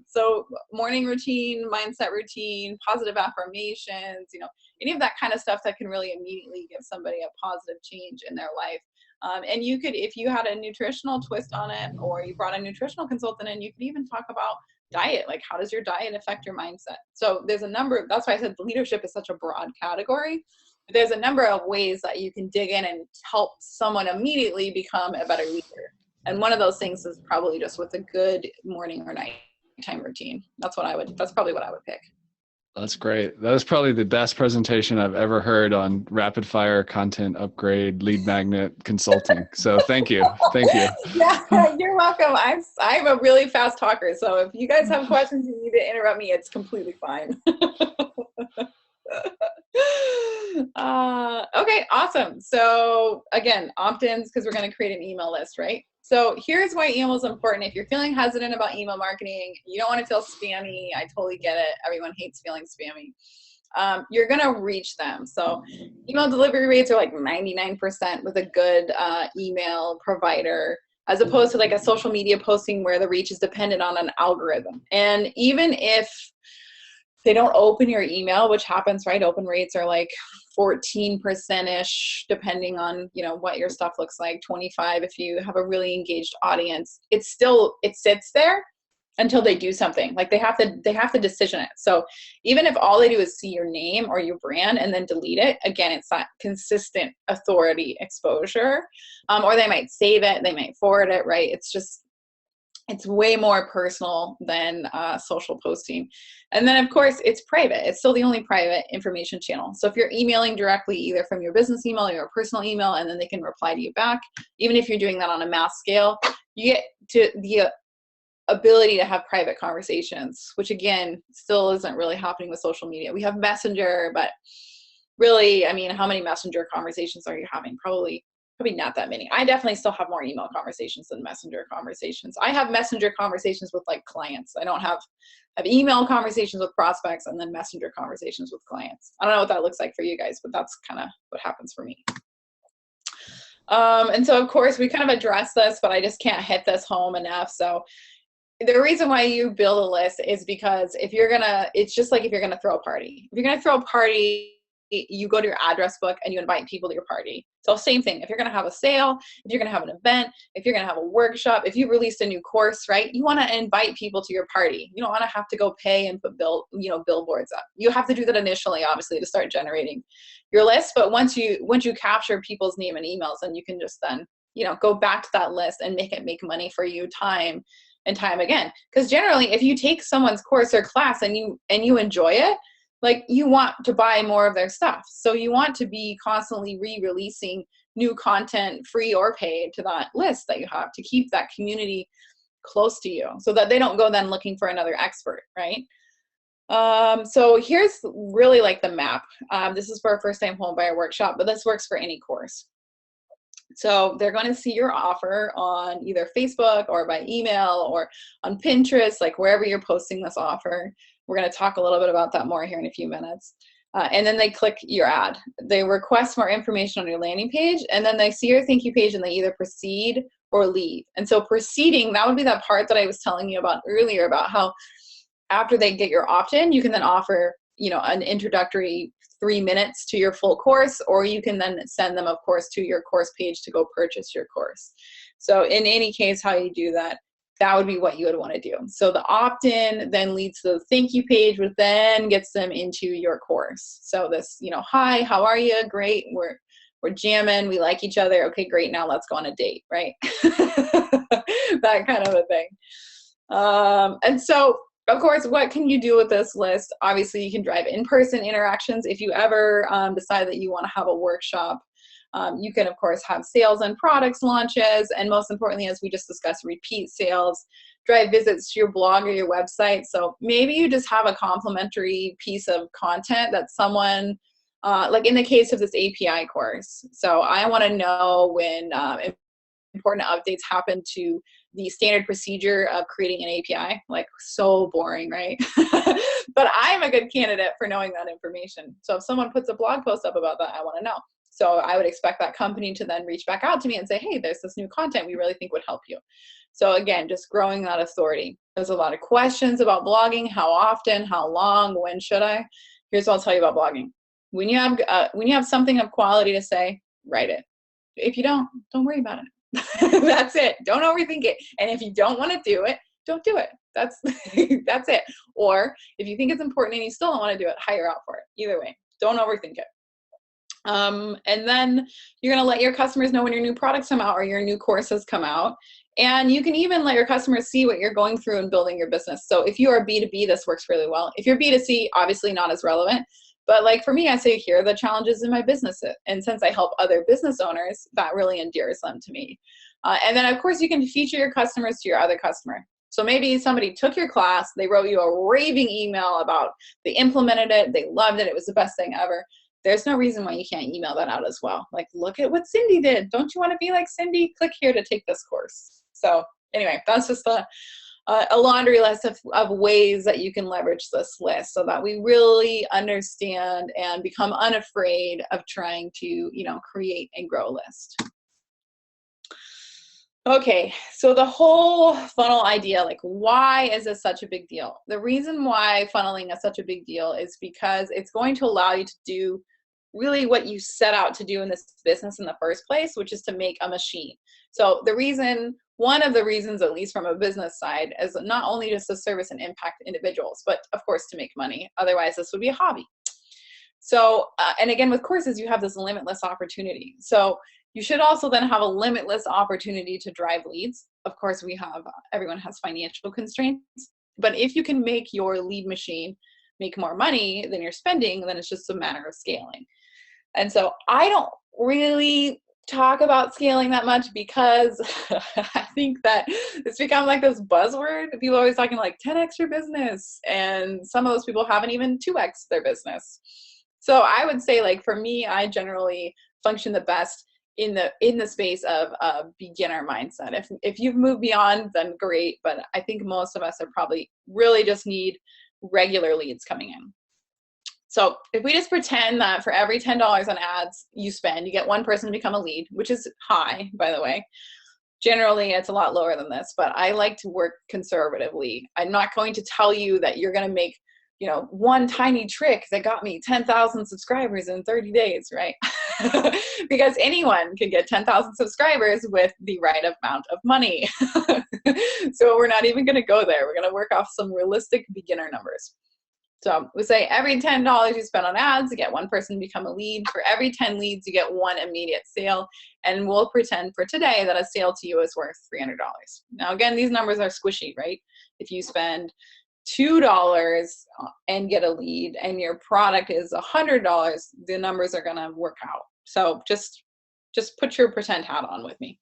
[SPEAKER 2] So morning routine, mindset routine, positive affirmations, any of that kind of stuff that can really immediately give somebody a positive change in their life. And you could, if you had a nutritional twist on it, or you brought a nutritional consultant in, you could even talk about diet. Like, how does your diet affect your mindset? So there's a number, that's why I said leadership is such a broad category. There's a number of ways that you can dig in and help someone immediately become a better leader. And one of those things is probably just with a good morning or nighttime routine. That's probably what I would pick.
[SPEAKER 1] That's great. That was probably the best presentation I've ever heard on rapid fire content upgrade lead magnet consulting. So thank you. Thank you.
[SPEAKER 2] Yeah, you're welcome. I'm a really fast talker. So if you guys have questions, you need to interrupt me. It's completely fine. Okay, awesome. So again, opt-ins, because we're going to create an email list, right? So here's why email is important. If you're feeling hesitant about email marketing, you don't want to feel spammy. I totally get it. Everyone hates feeling spammy. You're going to reach them. So email delivery rates are like 99% with a good email provider, as opposed to like a social media posting where the reach is dependent on an algorithm. And even if they don't open your email, which happens, right? Open rates are like 14%-ish, depending on, what your stuff looks like, 25 if you have a really engaged audience. It sits there until they do something. Like they have to decision it. So even if all they do is see your name or your brand and then delete it, again, it's not consistent authority exposure. Or they might save it, they might forward it, right? It's way more personal than social posting. And then of course it's private. It's still the only private information channel. So if you're emailing directly either from your business email or your personal email, and then they can reply to you back, even if you're doing that on a mass scale, you get to the ability to have private conversations, which again, still isn't really happening with social media. We have Messenger, but really, I mean, how many Messenger conversations are you having? Probably not that many. I definitely still have more email conversations than Messenger conversations. I have Messenger conversations with like clients. I don't have email conversations with prospects and then Messenger conversations with clients. I don't know what that looks like for you guys, but that's kind of what happens for me. And so of course we kind of address this, but I just can't hit this home enough. So the reason why you build a list is because it's just like if you're going to throw a party. If you're going to throw a party, you go to your address book and you invite people to your party. So same thing. If you're going to have a sale, if you're going to have an event, if you're going to have a workshop, if you released a new course, right? You want to invite people to your party. You don't want to have to go pay and put billboards up. You have to do that initially, obviously, to start generating your list. But once you capture people's name and emails, then you can just then, go back to that list and make it make money for you time and time again. Because generally, if you take someone's course or class and you enjoy it, like you want to buy more of their stuff. So you want to be constantly re-releasing new content, free or paid, to that list that you have to keep that community close to you so that they don't go then looking for another expert, right? So here's really like the map. This is for a first-time home buyer workshop, but this works for any course. So they're going to see your offer on either Facebook or by email or on Pinterest, like wherever you're posting this offer. We're going to talk a little bit about that more here in a few minutes. And then they click your ad. They request more information on your landing page, and then they see your thank you page and they either proceed or leave. And so proceeding, that would be that part that I was telling you about earlier about how after they get your opt-in, you can then offer, you know, an introductory 3 minutes to your full course, or you can then send them, of course, to your course page to go purchase your course. So in any case, how you do that, that would be what you would want to do. So the opt-in then leads to the thank you page, which then gets them into your course. So this, you know, hi, how are you? Great. We're jamming. We like each other. Okay, great. Now let's go on a date, right? That kind of a thing. And so, of course, what can you do with this list? Obviously, you can drive in-person interactions. If you ever decide that you want to have a workshop, you can, of course, have sales and products launches. And most importantly, as we just discussed, repeat sales, drive visits to your blog or your website. So maybe you just have a complimentary piece of content that someone, like in the case of this API course. So I want to know when important updates happen to the standard procedure of creating an API. Like, so boring, right? But I'm a good candidate for knowing that information. So if someone puts a blog post up about that, I want to know. So I would expect that company to then reach back out to me and say, hey, there's this new content we really think would help you. So again, just growing that authority. There's a lot of questions about blogging. How often, how long, when should I? Here's what I'll tell you about blogging. When you have something of quality to say, write it. If you don't worry about it. That's it. Don't overthink it. And if you don't want to do it, don't do it. That's that's it. Or if you think it's important and you still don't want to do it, hire out for it. Either way, don't overthink it. And then you're going to let your customers know when your new products come out or your new courses come out. And you can even let your customers see what you're going through in building your business. So if you are B2B, this works really well. If you're B2C, obviously not as relevant. But like for me, I say, here are the challenges in my business. And since I help other business owners, that really endears them to me. And then, of course, you can feature your customers to your other customer. So maybe somebody took your class, they wrote you a raving email about they implemented it, they loved it, it was the best thing ever. There's no reason why you can't email that out as well. Like, look at what Cindy did. Don't you want to be like Cindy? Click here to take this course. So anyway, that's just a laundry list of ways that you can leverage this list so that we really understand and become unafraid of trying to, you know, create and grow a list. Okay, so the whole funnel idea, like, why is this such a big deal? The reason why funneling is such a big deal is because it's going to allow you to do really what you set out to do in this business in the first place, which is to make a machine. So one of the reasons, at least from a business side, is not only just to service and impact individuals, but of course to make money. Otherwise, this would be a hobby. So, and again, with courses, you have this limitless opportunity. So you should also then have a limitless opportunity to drive leads. Of course, everyone has financial constraints, but if you can make your lead machine make more money than you're spending, then it's just a matter of scaling. And so I don't really talk about scaling that much because I think that it's become like this buzzword. People are always talking like 10x your business, and some of those people haven't even 2x their business. So I would say, like, for me, I generally function the best in the space of a beginner mindset. If you've moved beyond, then great, but I think most of us are probably really just need regular leads coming in. So if we just pretend that for every $10 on ads you spend, you get one person to become a lead, which is high, by the way. Generally, it's a lot lower than this, but I like to work conservatively. I'm not going to tell you that you're going to make, you know, one tiny trick that got me 10,000 subscribers in 30 days, right? Because anyone can get 10,000 subscribers with the right amount of money. So we're not even going to go there. We're going to work off some realistic beginner numbers. So we say every $10 you spend on ads, you get one person to become a lead. For every 10 leads, you get one immediate sale. And we'll pretend for today that a sale to you is worth $300. Now, again, these numbers are squishy, right? If you spend $2 and get a lead and your product is $100, the numbers are going to work out. So just put your pretend hat on with me.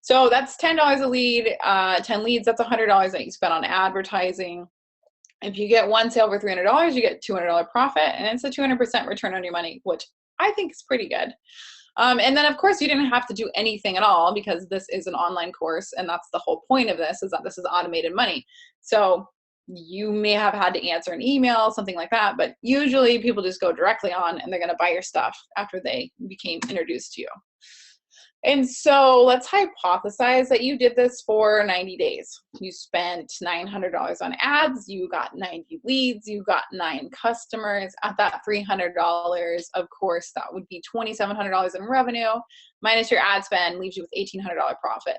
[SPEAKER 2] So that's $10 a lead, 10 leads, that's $100 that you spent on advertising. If you get one sale for $300, you get $200 profit, and it's a 200% return on your money, which I think is pretty good. And then, of course, you didn't have to do anything at all because this is an online course, and that's the whole point of this, is that this is automated money. So you may have had to answer an email, something like that, but usually people just go directly on and they're going to buy your stuff after they became introduced to you. And so let's hypothesize that you did this for 90 days. You spent $900 on ads. You got 90 leads. You got 9 customers. At that $300, of course, that would be $2,700 in revenue minus your ad spend leaves you with $1,800 profit.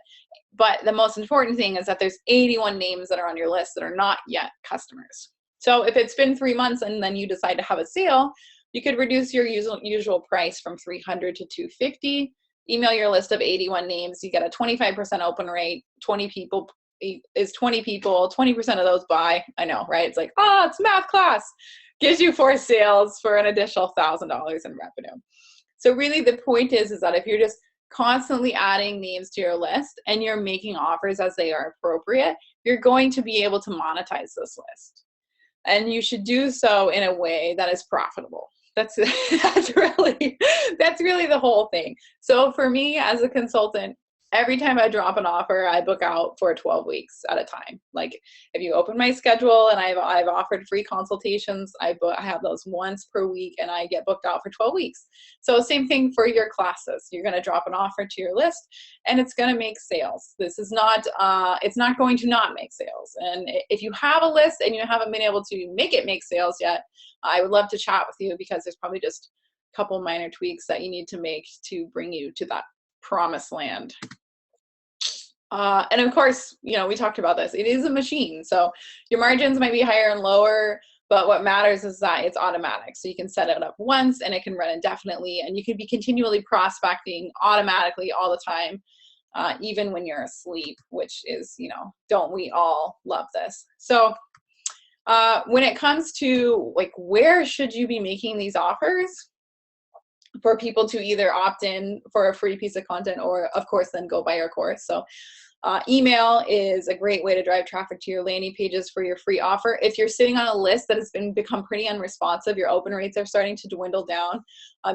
[SPEAKER 2] But the most important thing is that there's 81 names that are on your list that are not yet customers. So if it's been 3 months and then you decide to have a sale, you could reduce your usual price from $300 to $250. Email your list of 81 names. You get a 25% open rate. 20 people is 20 people. 20% of those buy. I know, right? It's like, it's math class. Gives you 4 sales for an additional $1,000 in revenue. So really the point is that if you're just constantly adding names to your list and you're making offers as they are appropriate, you're going to be able to monetize this list. And you should do so in a way that is profitable. That's really the whole thing. So for me as a consultant, every time I drop an offer, I book out for 12 weeks at a time. Like if you open my schedule and I've offered free consultations, I have those once per week and I get booked out for 12 weeks. So same thing for your classes. You're going to drop an offer to your list and it's going to make sales. This is not, it's not going to not make sales. And if you have a list and you haven't been able to make it make sales yet, I would love to chat with you because there's probably just a couple minor tweaks that you need to make to bring you to that promised land. And of course, we talked about this. It is a machine. So your margins might be higher and lower, but what matters is that it's automatic. So you can set it up once and it can run indefinitely and you can be continually prospecting automatically all the time, even when you're asleep, which is, don't we all love this? So when it comes to like, where should you be making these offers for people to either opt in for a free piece of content or of course then go buy your course? So email is a great way to drive traffic to your landing pages for your free offer. If you're sitting on a list that has become pretty unresponsive, your open rates are starting to dwindle down,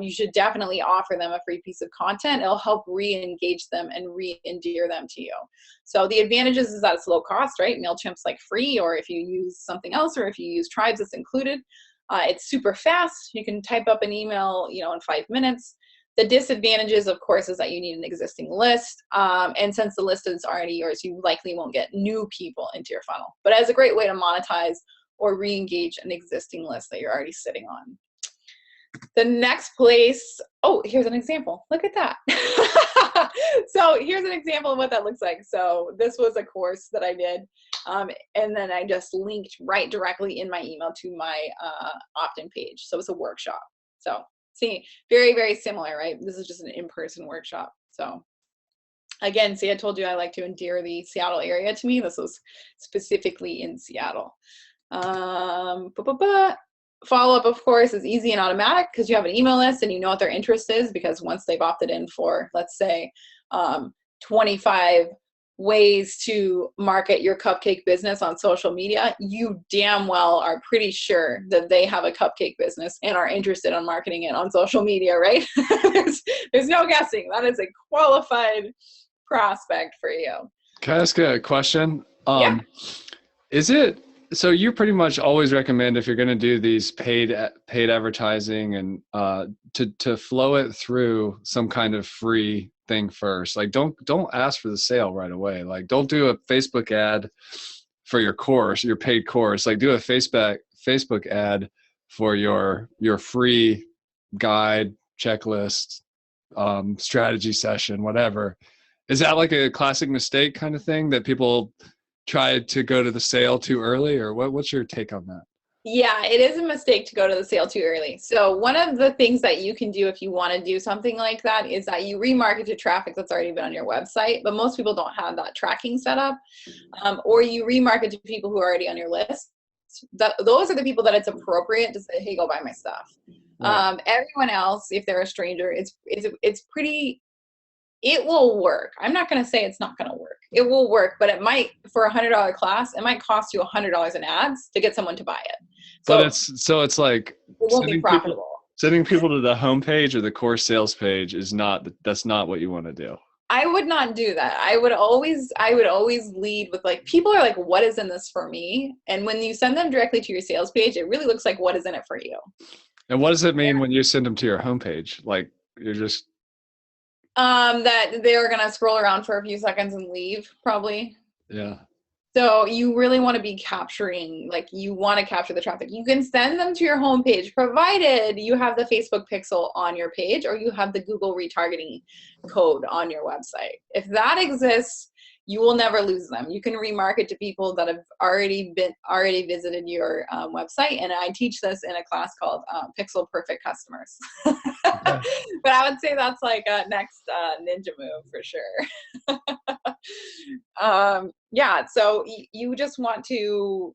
[SPEAKER 2] you should definitely offer them a free piece of content. It'll help re-engage them and re-endear them to you. So the advantages is that it's low cost, right? MailChimp's like free, or if you use something else, or if you use Tribez, it's included. It's super fast. You can type up an email, in 5 minutes. The disadvantages, of course, is that you need an existing list. And since the list is already yours, you likely won't get new people into your funnel. But as a great way to monetize or re-engage an existing list that you're already sitting on. The next place, here's an example. Look at that. So here's an example of what that looks like. So this was a course that I did. And then I just linked right directly in my email to my opt-in page. So it's a workshop. So see, very, very similar, right? This is just an in-person workshop. So again, see, I told you I like to endear the Seattle area to me. This was specifically in Seattle. Follow-up, of course, is easy and automatic because you have an email list and you know what their interest is, because once they've opted in for, let's say, 25 ways to market your cupcake business on social media, you damn well are pretty sure that they have a cupcake business and are interested in marketing it on social media, right? there's no guessing. That is a qualified prospect for you.
[SPEAKER 1] Can I ask a question?
[SPEAKER 2] Yeah.
[SPEAKER 1] So you pretty much always recommend, if you're going to do these paid advertising and to flow it through some kind of free thing first. Like don't ask for the sale right away. Like don't do a Facebook ad for your course, your paid course. Like do a Facebook ad for your free guide, checklist, strategy session, whatever. Is that like a classic mistake kind of thing that people try to go to the sale too early, or what's your take on that?
[SPEAKER 2] Yeah, it is a mistake to go to the sale too early. So one of the things that you can do if you want to do something like that is that you remarket to traffic that's already been on your website, but most people don't have that tracking set up, or you remarket to people who are already on your list. Those are the people that it's appropriate to say, hey, go buy my stuff. Right. Everyone else, if they're a stranger, it's pretty. It will work. I'm not going to say it's not going to work. It will work, but it might, for a $100 class, it might cost you $100 in ads to get someone to buy it. So
[SPEAKER 1] it's like
[SPEAKER 2] it won't be profitable.
[SPEAKER 1] Sending people to the homepage or the course sales page that's not what you want to do.
[SPEAKER 2] I would not do that. I would always lead with like, people are like, what is in this for me? And when you send them directly to your sales page, it really looks like what is in it for you.
[SPEAKER 1] And what does it mean when you send them to your homepage? Like you're just
[SPEAKER 2] That they're going to scroll around for a few seconds and leave, probably.
[SPEAKER 1] Yeah.
[SPEAKER 2] So you really want to be capturing, like you want to capture the traffic. You can send them to your homepage, provided you have the Facebook pixel on your page or you have the Google retargeting code on your website. If that exists, you will never lose them. You can remarket to people that have already visited your website. And I teach this in a class called Pixel Perfect Customers.
[SPEAKER 1] Okay.
[SPEAKER 2] But I would say that's like a next ninja move for sure. Yeah, so you just want to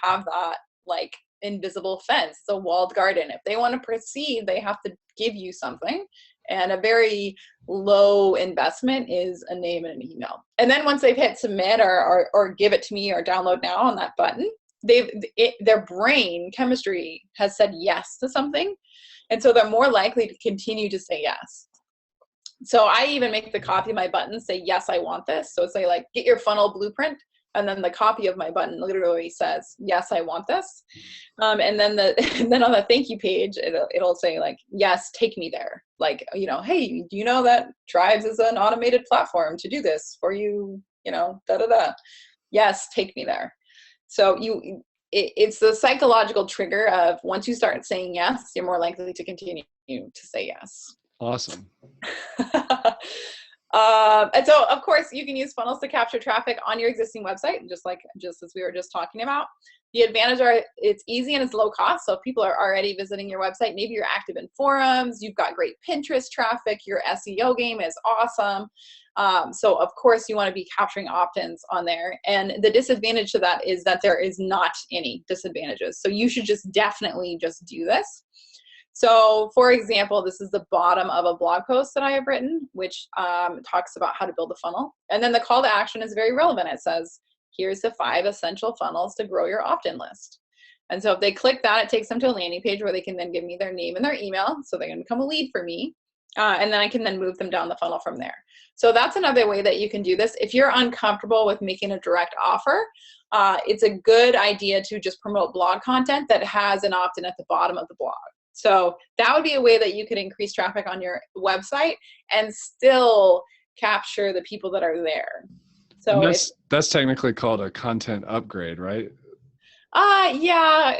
[SPEAKER 2] have that like invisible fence. It's a walled garden. If they want to proceed, they have to give you something. And a very low investment is a name and an email. And then once they've hit submit or give it to me or download now on that button, their brain chemistry has said yes to something. And so they're more likely to continue to say yes. So I even make the copy of my button say, yes, I want this. So say like, get your funnel blueprint. And then the copy of my button literally says, yes, I want this. And then then on the thank you page, it'll say like, yes, take me there. Like, you know, hey, do you know that Tribez is an automated platform to do this for you, you know, Yes, take me there. So it's the psychological trigger of once you start saying yes, you're more likely to continue to say yes.
[SPEAKER 1] Awesome.
[SPEAKER 2] And so of course you can use funnels to capture traffic on your existing website, just as we were just talking about. The advantage are it's easy and it's low cost. So if people are already visiting your website, maybe you're active in forums, you've got great Pinterest traffic, your SEO game is awesome. So of course you want to be capturing opt-ins on there. And the disadvantage to that is that there is not any disadvantages. So you should definitely just do this. So for example, this is the bottom of a blog post that I have written, which talks about how to build a funnel. And then the call to action is very relevant. It says, here's the 5 essential funnels to grow your opt-in list. And so if they click that, it takes them to a landing page where they can then give me their name and their email. So they're going to become a lead for me. And then I can then move them down the funnel from there. So that's another way that you can do this. If you're uncomfortable with making a direct offer, it's a good idea to just promote blog content that has an opt-in at the bottom of the blog. So that would be a way that you could increase traffic on your website and still capture the people that are there. So
[SPEAKER 1] that's technically called a content upgrade, right?
[SPEAKER 2] Yeah.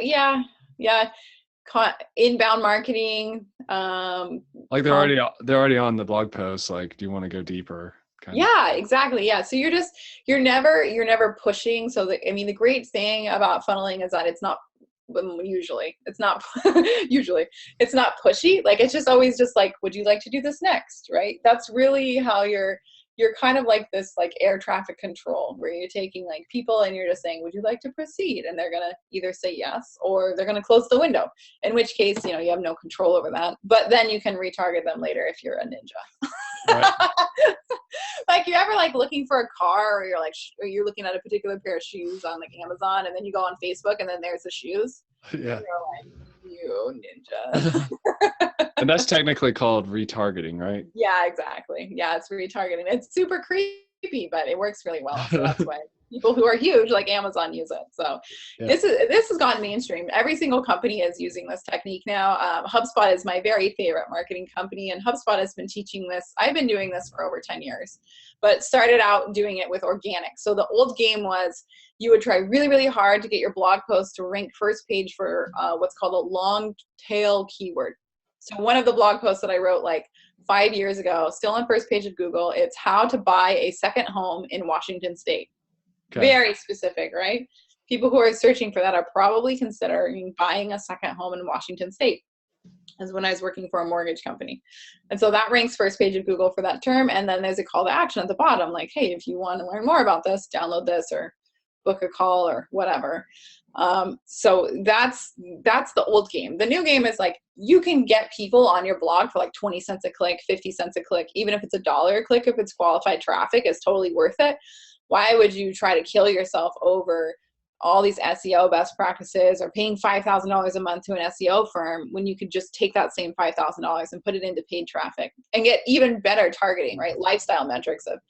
[SPEAKER 2] Inbound marketing.
[SPEAKER 1] Like they're already on the blog post. Like, do you want to go deeper?
[SPEAKER 2] Yeah, exactly. Yeah. So you're never pushing. So the great thing about funneling is that it's not pushy. Like it's just always just like, would you like to do this next? Right. That's really how you're kind of like this like air traffic control where you're taking like people and you're just saying, would you like to proceed? And they're going to either say yes, or they're going to close the window, in which case, you have no control over that, but then you can retarget them later if you're a ninja. Right. Like you ever like looking for a car, or you're looking at a particular pair of shoes on like Amazon, and then you go on Facebook and then there's the shoes.
[SPEAKER 1] Yeah.
[SPEAKER 2] And you're like, you ninja.
[SPEAKER 1] And that's technically called retargeting, right?
[SPEAKER 2] Yeah, exactly. Yeah, it's retargeting. It's super creepy, but it works really well. So that's why people who are huge like Amazon use it. So yeah. This has gone mainstream. Every single company is using this technique now. HubSpot is my very favorite marketing company, and HubSpot has been teaching this. I've been doing this for over 10 years, but started out doing it with organic. So the old game was you would try really, really hard to get your blog post to rank first page for what's called a long tail keyword. So one of the blog posts that I wrote like 5 years ago, still on first page of Google, it's how to buy a second home in Washington State. Okay. Very specific, right? People who are searching for that are probably considering buying a second home in Washington State, as when I was working for a mortgage company. And so that ranks first page of Google for that term. And then there's a call to action at the bottom, like, hey, if you want to learn more about this, download this or book a call or whatever. So that's the old game. The new game is like, you can get people on your blog for like 20 cents a click, 50 cents a click, even if it's $1 a click, if it's qualified traffic, it's totally worth it. Why would you try to kill yourself over all these SEO best practices or paying $5,000 a month to an SEO firm when you could just take that same $5,000 and put it into paid traffic and get even better targeting, right? Lifestyle metrics of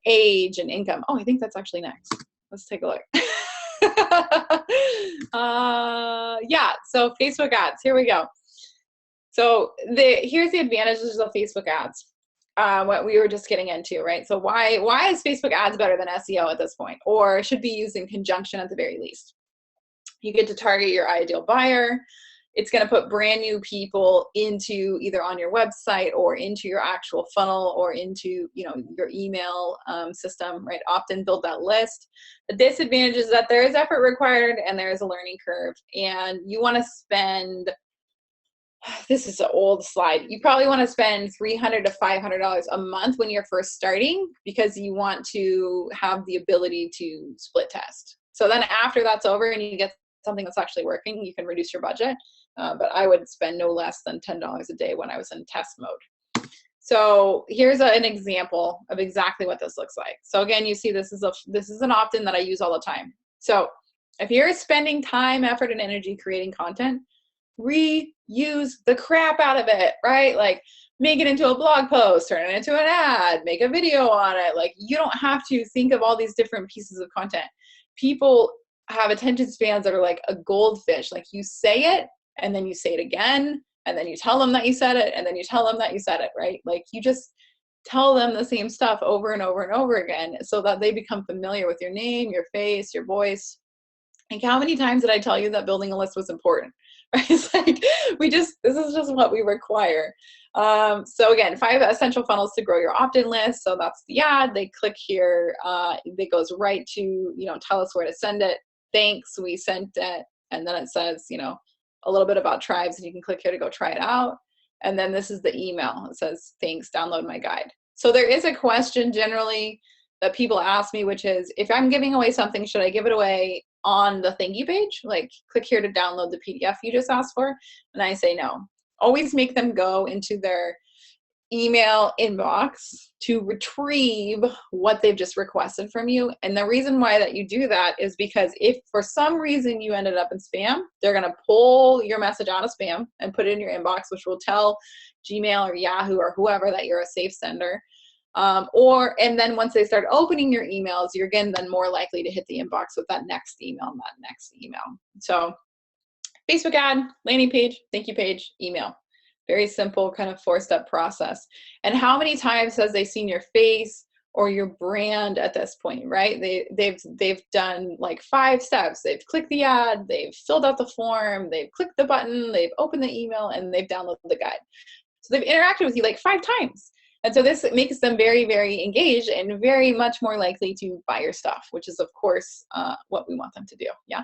[SPEAKER 2] age and income. Oh, I think that's actually next. Let's take a look. Yeah, so Facebook ads, here we go. So here's the advantages of Facebook ads. what we were just getting into, right? So why is Facebook ads better than SEO at this point, or should be used in conjunction at the very least? You get to target your ideal buyer. It's going to put brand new people into either on your website or into your actual funnel or into, you know, your email system, right? Often build that list. The disadvantage is that there is effort required and there is a learning curve, and you want to spend, this is an old slide, you probably want to spend $300 to $500 a month when you're first starting, because you want to have the ability to split test. So then after that's over and you get something that's actually working, you can reduce your budget. But I would spend no less than $10 a day when I was in test mode. So here's an example of exactly what this looks like. So again, you see this is an opt-in that I use all the time. So if you're spending time, effort, and energy creating content, reuse the crap out of it, right? Like, make it into a blog post, turn it into an ad, make a video on it. Like, you don't have to think of all these different pieces of content. People have attention spans that are like a goldfish. Like, you say it, and then you say it again, and then you tell them that you said it, and then you tell them that you said it, right? Like, you just tell them the same stuff over and over and over again so that they become familiar with your name, your face, your voice. Like, how many times did I tell you that building a list was important? Right? It's like, this is just what we require. So again, 5 essential funnels to grow your opt-in list. So that's the ad. They click here. It goes right to, you know, tell us where to send it. Thanks, we sent it. And then it says, you know, a little bit about Tribez, and you can click here to go try it out. And then this is the email. It says, thanks, download my guide. So there is a question generally that people ask me, which is, if I'm giving away something, should I give it away on the thank you page? Like, click here to download the PDF you just asked for. And I say no. Always make them go into their email inbox to retrieve what they've just requested from you. And the reason why that you do that is because if for some reason you ended up in spam, they're going to pull your message out of spam and put it in your inbox, which will tell Gmail or Yahoo or whoever that you're a safe sender. And then once they start opening your emails, you're again then more likely to hit the inbox with that next email and that next email. So Facebook ad, landing page, thank you page, email. Very simple kind of 4-step process. And how many times has they seen your face or your brand at this point, right? They've done like 5 steps. They've clicked the ad, they've filled out the form, they've clicked the button, they've opened the email, and they've downloaded the guide. So they've interacted with you like 5 times. And so this makes them very, very engaged and very much more likely to buy your stuff, which is of course what we want them to do, yeah?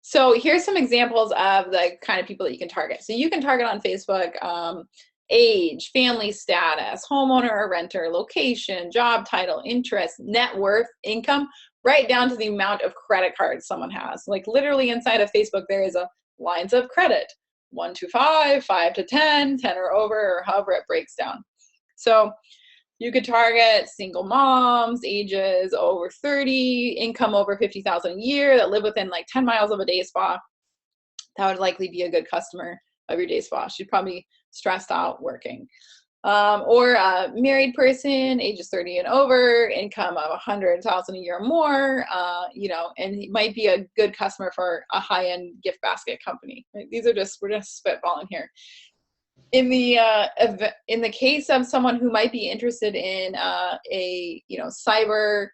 [SPEAKER 2] So here's some examples of the kind of people that you can target. So you can target on Facebook, age, family status, homeowner or renter, location, job title, interest, net worth, income, right down to the amount of credit cards someone has. Like, literally inside of Facebook, there is a lines of credit, 1 to 5, 5 to 10, 10 or over, or however it breaks down. So you could target single moms, ages over 30, income over 50,000 a year, that live within like 10 miles of a day spa. That would likely be a good customer of your day spa. She's probably stressed out working. Or a married person, ages 30 and over, income of 100,000 a year or more, you know, and he might be a good customer for a high-end gift basket company. Right? We're just spitballing here. In the case of someone who might be interested in a, you know, cyber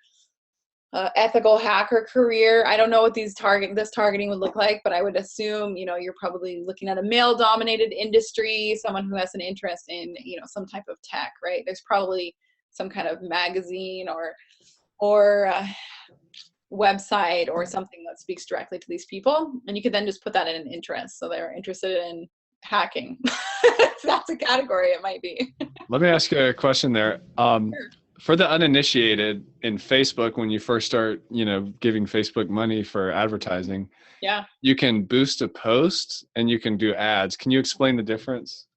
[SPEAKER 2] ethical hacker career, I don't know what this targeting would look like, but I would assume, you know, you're probably looking at a male-dominated industry, someone who has an interest in, you know, some type of tech, right? There's probably some kind of magazine or website or something that speaks directly to these people, and you could then just put that in an interest. So they're interested in hacking. That's a category it might be.
[SPEAKER 1] Let me ask you a question there.
[SPEAKER 2] Sure.
[SPEAKER 1] For the uninitiated in Facebook, when you first start, you know, giving Facebook money for advertising,
[SPEAKER 2] Yeah.
[SPEAKER 1] you can boost a post and you can do ads. Can you explain the difference?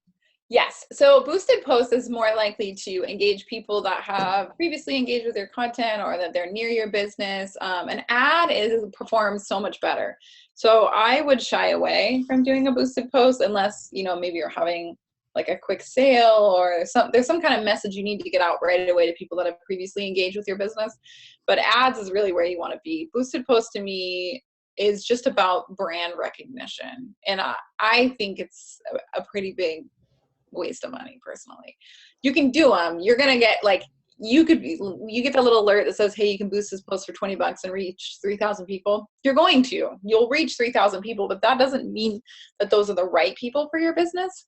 [SPEAKER 2] Yes. So boosted post is more likely to engage people that have previously engaged with your content or that they're near your business. An ad performs so much better. So I would shy away from doing a boosted post unless, you know, maybe you're having like a quick sale or there's some kind of message you need to get out right away to people that have previously engaged with your business. But ads is really where you want to be. Boosted post to me is just about brand recognition. And I think it's a pretty big waste of money personally. You can do them. You're going to get like, you get the little alert that says, hey, you can boost this post for $20 and reach 3,000 people. You'll reach 3,000 people, but that doesn't mean that those are the right people for your business.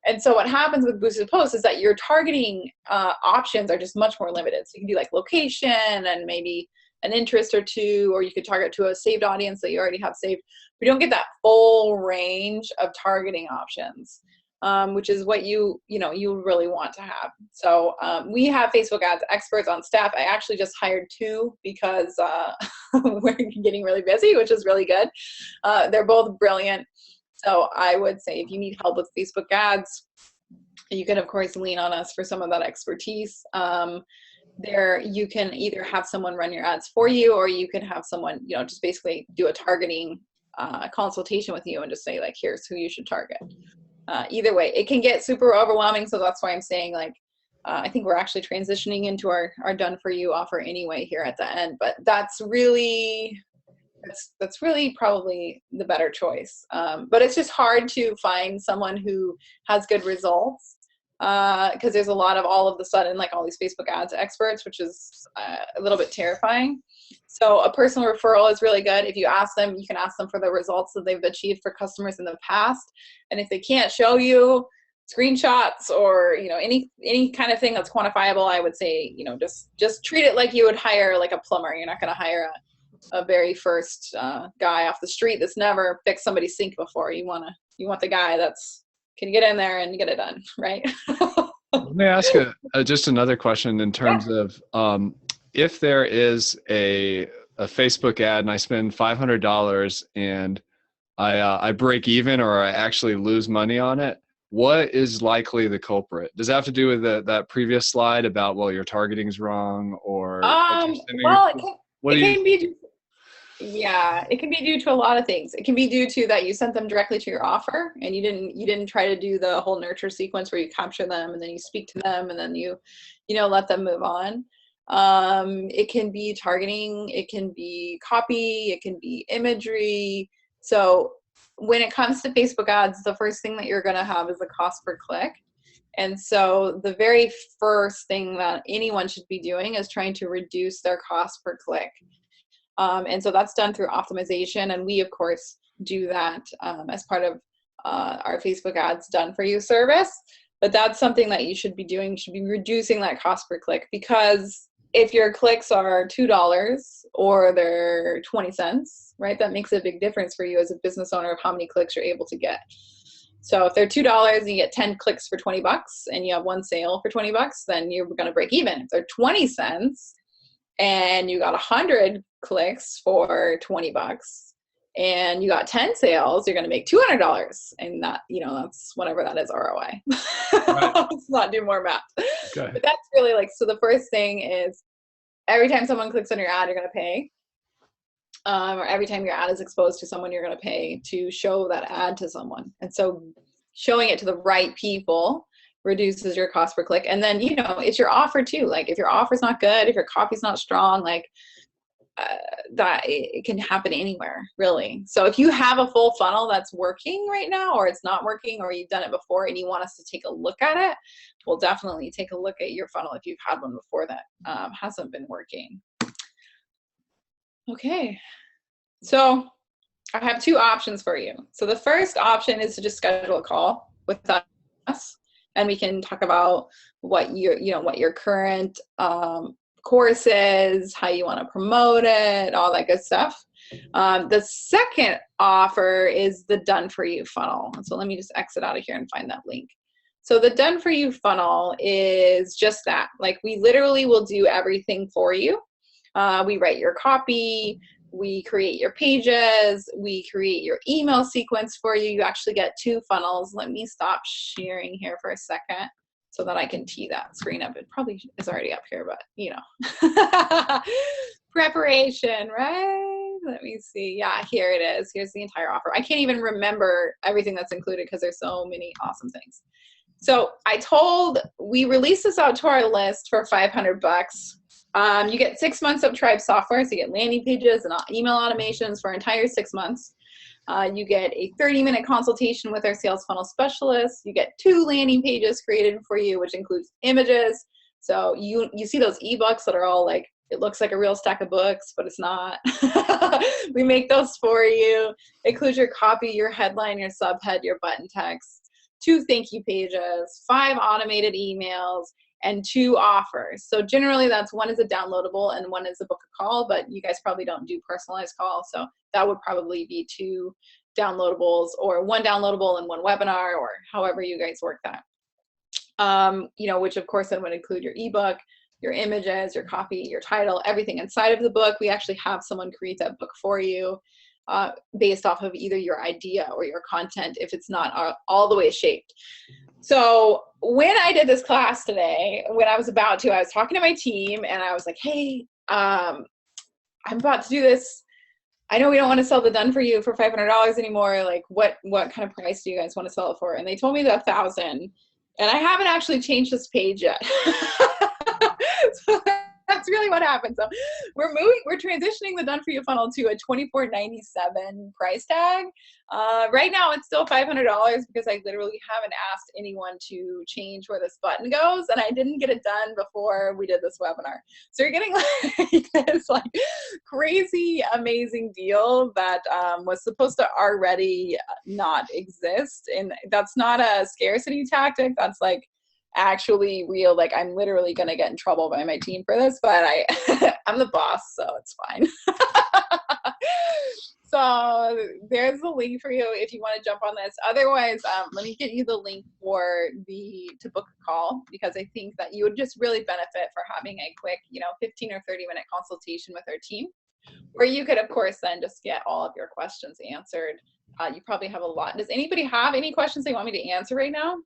[SPEAKER 2] And so what happens with boosted posts is that your targeting options are just much more limited. So you can do like location and maybe an interest or two, or you could target to a saved audience that you already have saved. We don't get that full range of targeting options, which is what you really want to have. So we have Facebook ads experts on staff. I actually just hired 2 because we're getting really busy, which is really good. They're both brilliant. So I would say if you need help with Facebook ads, you can of course lean on us for some of that expertise. You can either have someone run your ads for you, or you can have someone, just basically do a targeting consultation with you and just say like, here's who you should target. Either way, it can get super overwhelming. So that's why I'm saying like, I think we're actually transitioning into our done for you offer anyway here at the end, but that's really probably the better choice. But it's just hard to find someone who has good results because there's a lot of all of the sudden like all these Facebook ads experts, which is a little bit terrifying. So a personal referral is really good. If you ask them, you can ask them for the results that they've achieved for customers in the past. And if they can't show you screenshots or, any kind of thing that's quantifiable, I would say, just treat it like you would hire like a plumber. You're not going to hire a very first guy off the street that's never fixed somebody's sink before. You want the guy that's can get in there and get it done, right?
[SPEAKER 1] Let me ask just another question in terms of if there is a Facebook ad and I spend $500 and I break even or I actually lose money on it, what is likely the culprit? Does it have to do with that previous slide about, well, your targeting is wrong, or it can be due to a lot of things. It can be due to that you sent them directly to your offer and you didn't try to do the whole nurture sequence where you capture them and then you speak to them and then you let them move on. It can be targeting, it can be copy, it can be imagery. So when it comes to Facebook ads, the first thing that you're going to have is the cost per click. And so the very first thing that anyone should be doing is trying to reduce their cost per click. And so that's done through optimization. And we, of course, do that as part of our Facebook ads done for you service. But that's something that you should be doing. You should be reducing that cost per click, because if your clicks are $2 or they're 20 cents, right, that makes a big difference for you as a business owner of how many clicks you're able to get. So if they're $2 and you get 10 clicks for $20 and you have one sale for $20, then you're going to break even. If they're 20 cents and you got 100 clicks for $20 and you got 10 sales, you're going to make $200. And that, that's whatever that is ROI. Right. Let's not do more math. Okay. But that's really so the first thing is every time someone clicks on your ad, you're going to pay. Or every time your ad is exposed to someone, you're going to pay to show that ad to someone. And so showing it to the right people reduces your cost per click. And then, it's your offer too. Like if your offer's not good, if your copy's not strong, that it can happen anywhere, really. So if you have a full funnel that's working right now, or it's not working, or you've done it before and you want us to take a look at it, we'll definitely take a look at your funnel if you've had one before that hasn't been working. Okay, so I have 2 options for you. So the first option is to just schedule a call with us, and we can talk about what your current course is, how you want to promote it, all that good stuff. The second offer is the done for you funnel. So let me just exit out of here and find that link. So the done for you funnel is just that. We literally will do everything for you. We write your copy, we create your pages, we create your email sequence for you. You actually get 2 funnels. Let me stop sharing here for a second so that I can tee that screen up. It probably is already up here, but preparation, right? Let me see. Yeah, here it is. Here's the entire offer. I can't even remember everything that's included because there's so many awesome things.
[SPEAKER 2] So we released this out to our list for $500. You get 6 months of Tribez software. So you get landing pages and email automations for entire 6 months. You get a 30-minute consultation with our sales funnel specialist. You get 2 landing pages created for you, which includes images. So you see those ebooks that are all like, it looks like a real stack of books, but it's not. We make those for you. It includes your copy, your headline, your subhead, your button text, 2 thank you pages, 5 automated emails, and 2 offers. So generally that's one is a downloadable and one is a book a call, but you guys probably don't do personalized calls. So that would probably be 2 downloadables, or 1 downloadable and 1 webinar, or however you guys work that. Which of course then would include your ebook, your images, your copy, your title, everything inside of the book. We actually have someone create that book for you based off of either your idea or your content if it's not all the way shaped. So when I did this class today, I was talking to my team and I was like, hey, I'm about to do this. I know we don't want to sell the done for you for $500 anymore. Like what kind of price do you guys want to sell it for? And they told me $1,000, and I haven't actually changed this page yet. So that's really what happened. So we're transitioning the done for you funnel to a $24.97 price tag. Right now it's still $500 because I literally haven't asked anyone to change where this button goes, and I didn't get it done before we did this webinar. So you're getting like this like crazy amazing deal that was supposed to already not exist, and that's not a scarcity tactic. That's like actually real. Like I'm literally going to get in trouble by my team for this, but I'm the boss, so it's fine. So there's the link for you if you want to jump on this. Otherwise, let me get you the link to book a call, because I think that you would just really benefit for having a quick, 15 or 30-minute consultation with our team, where you could, of course, then just get all of your questions answered. You probably have a lot. Does anybody have any questions they want me to answer right now?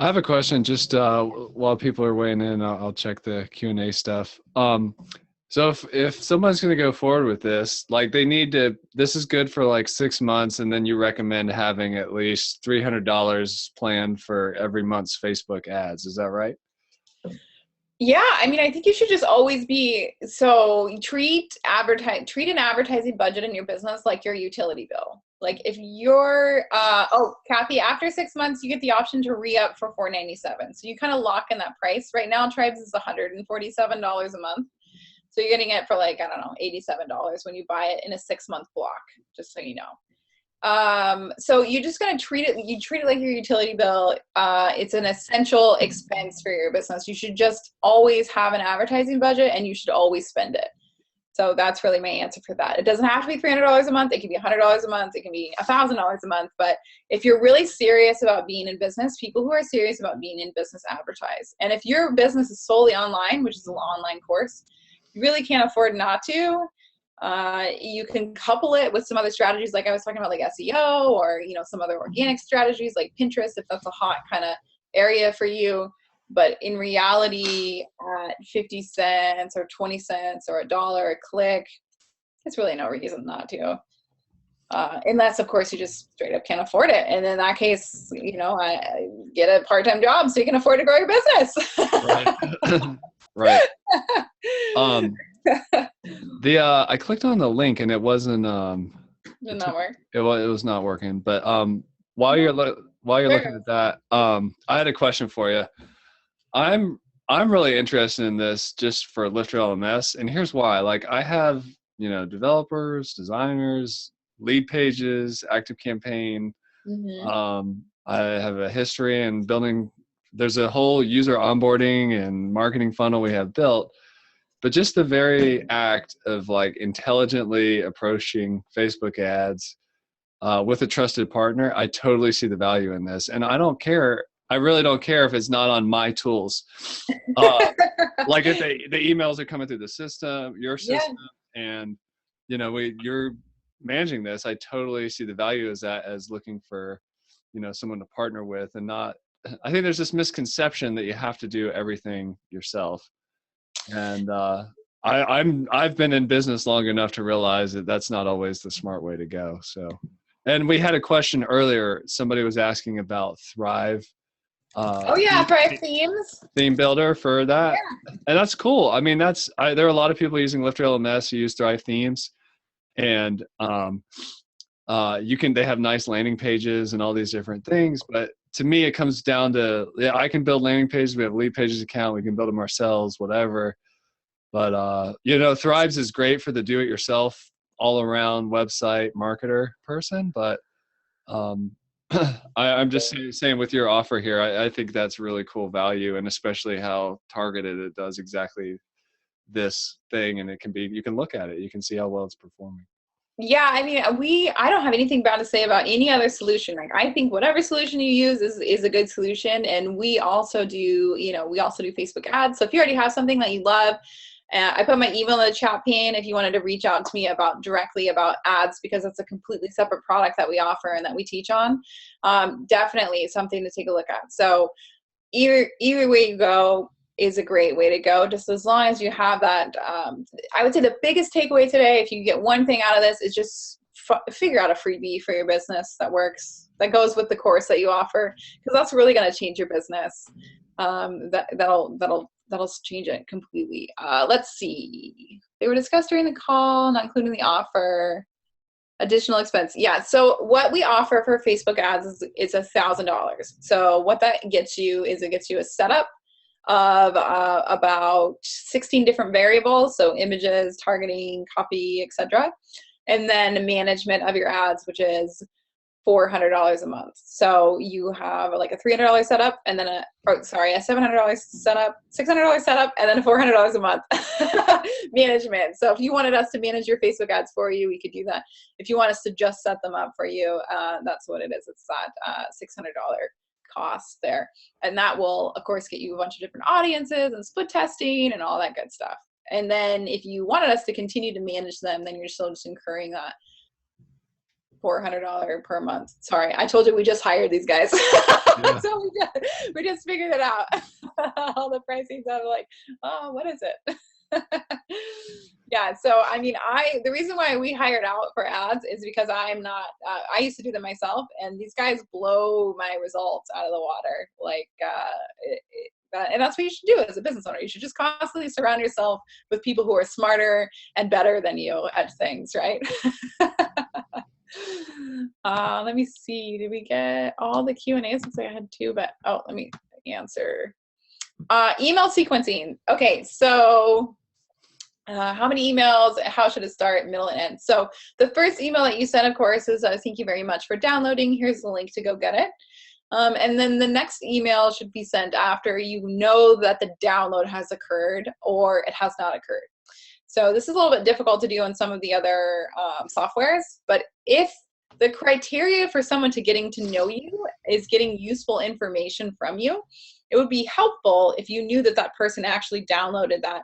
[SPEAKER 1] I have a question just while people are weighing in. I'll check the Q&A stuff. So if someone's going to go forward with this, like this is good for like 6 months, and then you recommend having at least $300 planned for every month's Facebook ads. Is that right?
[SPEAKER 2] Yeah, I mean, I think you should just always treat an advertising budget in your business like your utility bill. Like if you're, Kathy, after 6 months, you get the option to re-up for $497. So you kind of lock in that price. Right now, Tribez is $147 a month. So you're getting it for like, I don't know, $87 when you buy it in a 6-month block, just so you know. So you're just going to treat it like your utility bill. It's an essential expense for your business. You should just always have an advertising budget, and you should always spend it. So that's really my answer for that. It doesn't have to be $300 a month. It can be $100 a month. It can be $1,000 a month. But if you're really serious about being in business, people who are serious about being in business advertise. And if your business is solely online, which is an online course, you really can't afford not to. You can couple it with some other strategies, like I was talking about, like SEO, or some other organic strategies like Pinterest, if that's a hot kind of area for you. But in reality, at 50 cents or 20 cents or $1 a click, it's really no reason not to. Unless, of course, you just straight up can't afford it. And in that case, I get a part-time job so you can afford to grow your business.
[SPEAKER 1] Right. Right. I clicked on the link and it wasn't.
[SPEAKER 2] Did not work.
[SPEAKER 1] It was not working. But while you're looking at that, I had a question for you. I'm really interested in this just for LifterLMS, and here's why. Like I have developers, designers, lead pages, ActiveCampaign. Mm-hmm. I have a history in building. There's a whole user onboarding and marketing funnel we have built, but just the very act of like intelligently approaching Facebook ads with a trusted partner, I totally see the value in this. And I really don't care if it's not on my tools. Like if the emails are coming through the system, your system, and you're managing this, I totally see the value as looking for, someone to partner with, and not. I think there's this misconception that you have to do everything yourself. And I've been in business long enough to realize that that's not always the smart way to go. So And we had a question earlier. Somebody was asking about Thrive.
[SPEAKER 2] Oh yeah, Thrive themes.
[SPEAKER 1] Theme builder for that.
[SPEAKER 2] Yeah.
[SPEAKER 1] And that's cool. I mean, there are a lot of people using LifterLMS who use Thrive themes. And they have nice landing pages and all these different things. But to me, it comes down to, yeah, I can build landing pages. We have a Lead Pages account. We can build them ourselves, whatever. But, Thrives is great for the do-it-yourself, all-around website marketer person. But I'm just saying with your offer here, I think that's really cool value, and especially how targeted it does exactly this thing. And you can look at it. You can see how well it's performing.
[SPEAKER 2] Yeah, I mean, I don't have anything bad to say about any other solution. Like, I think whatever solution you use is a good solution. And we also do Facebook ads. So if you already have something that you love, I put my email in the chat pane if you wanted to reach out to me directly about ads, because it's a completely separate product that we offer and that we teach on. Definitely something to take a look at. So either way you go is a great way to go, just as long as you have that. I would say the biggest takeaway today, if you get one thing out of this, is just figure out a freebie for your business that works, that goes with the course that you offer, because that's really going to change your business. That'll change it completely. Let's see. They were discussed during the call, not including the offer. Additional expense. Yeah. So what we offer for Facebook ads is $1,000. So what that gets you is it gets you a setup of about 16 different variables. So images, targeting, copy, etc. And then management of your ads, which is $400 a month. So you have like a $300 setup, and then a $700 setup, $600 setup, and then $400 a month management. So if you wanted us to manage your Facebook ads for you, we could do that. If you want us to just set them up for you, that's what it is. It's that $600 cost there. And that will, of course, get you a bunch of different audiences and split testing and all that good stuff. And then if you wanted us to continue to manage them, then you're still just incurring that $400 per month. Sorry, I told you we just hired these guys. Yeah. So we just figured it out. All the pricings, I'm like, oh, what is it? Yeah, so I mean, the reason why we hired out for ads is because I'm not, I used to do them myself, and these guys blow my results out of the water. Like, and that's what you should do as a business owner. You should just constantly surround yourself with people who are smarter and better than you at things, right? Let me see. Did we get all the Q&As? Looks like I had two, but let me answer. Email sequencing. Okay, so how many emails? How should it start, middle, and end? So the first email that you send, of course, is thank you very much for downloading. Here's the link to go get it. And then the next email should be sent after you know that the download has occurred or it has not occurred. So this is a little bit difficult to do in some of the other softwares, but if the criteria for someone to getting to know you is getting useful information from you, it would be helpful if you knew that that person actually downloaded that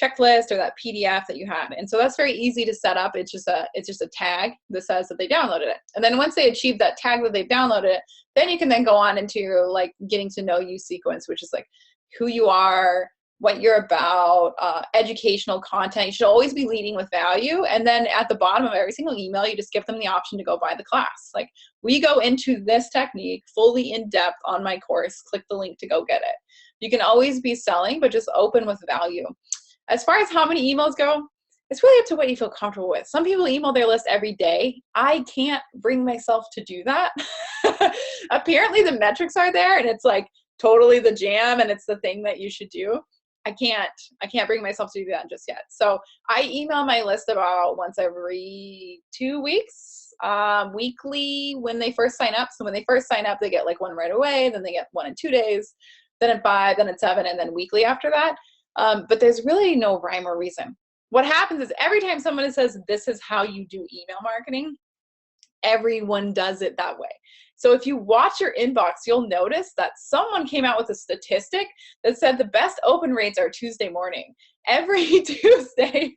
[SPEAKER 2] checklist or that PDF that you had. And so that's very easy to set up. It's just a tag that says that they downloaded it. And then once they achieve that tag that they've downloaded it, then you can then go on into your like getting to know you sequence, which is like who you are, what you're about, educational content. You should always be leading with value. And then at the bottom of every single email, you just give them the option to go buy the class. Like, we go into this technique fully in depth on my course. Click the link to go get it. You can always be selling, but just open with value. As far as how many emails go, it's really up to what you feel comfortable with. Some people email their list every day. I can't bring myself to do that. Apparently the metrics are there and it's like totally the jam and it's the thing that you should do. I can't bring myself to do that just yet. So I email my list about once every 2 weeks, weekly when they first sign up. So when they first sign up, they get like one right away. Then they get one in 2 days, then at 5, then at 7, and then weekly after that. But there's really no rhyme or reason. What happens is every time someone says, this is how you do email marketing, everyone does it that way. So if you watch your inbox, you'll notice that someone came out with a statistic that said the best open rates are Tuesday morning. Every Tuesday,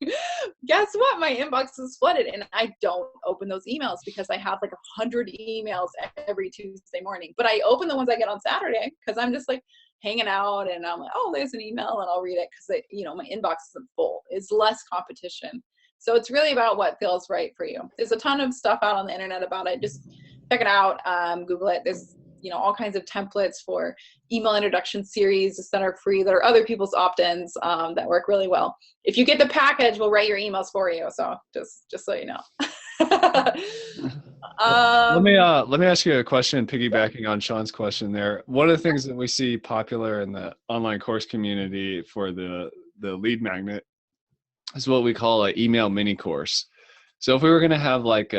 [SPEAKER 2] guess what? My inbox is flooded and I don't open those emails because I have like 100 emails every Tuesday morning. But I open the ones I get on Saturday because I'm just like hanging out and I'm like, oh, there's an email and I'll read it because, my inbox isn't full. It's less competition. So it's really about what feels right for you. There's a ton of stuff out on the internet about it. Just check it out. Google it. There's, you know, all kinds of templates for email introduction series that are free, that are other people's opt-ins, that work really well. If you get the package, we'll write your emails for you. So just so you know.
[SPEAKER 1] Let me ask you a question, piggybacking on Sean's question there. One of the things that we see popular in the online course community for the lead magnet is what we call an email mini course. So if we were going to have like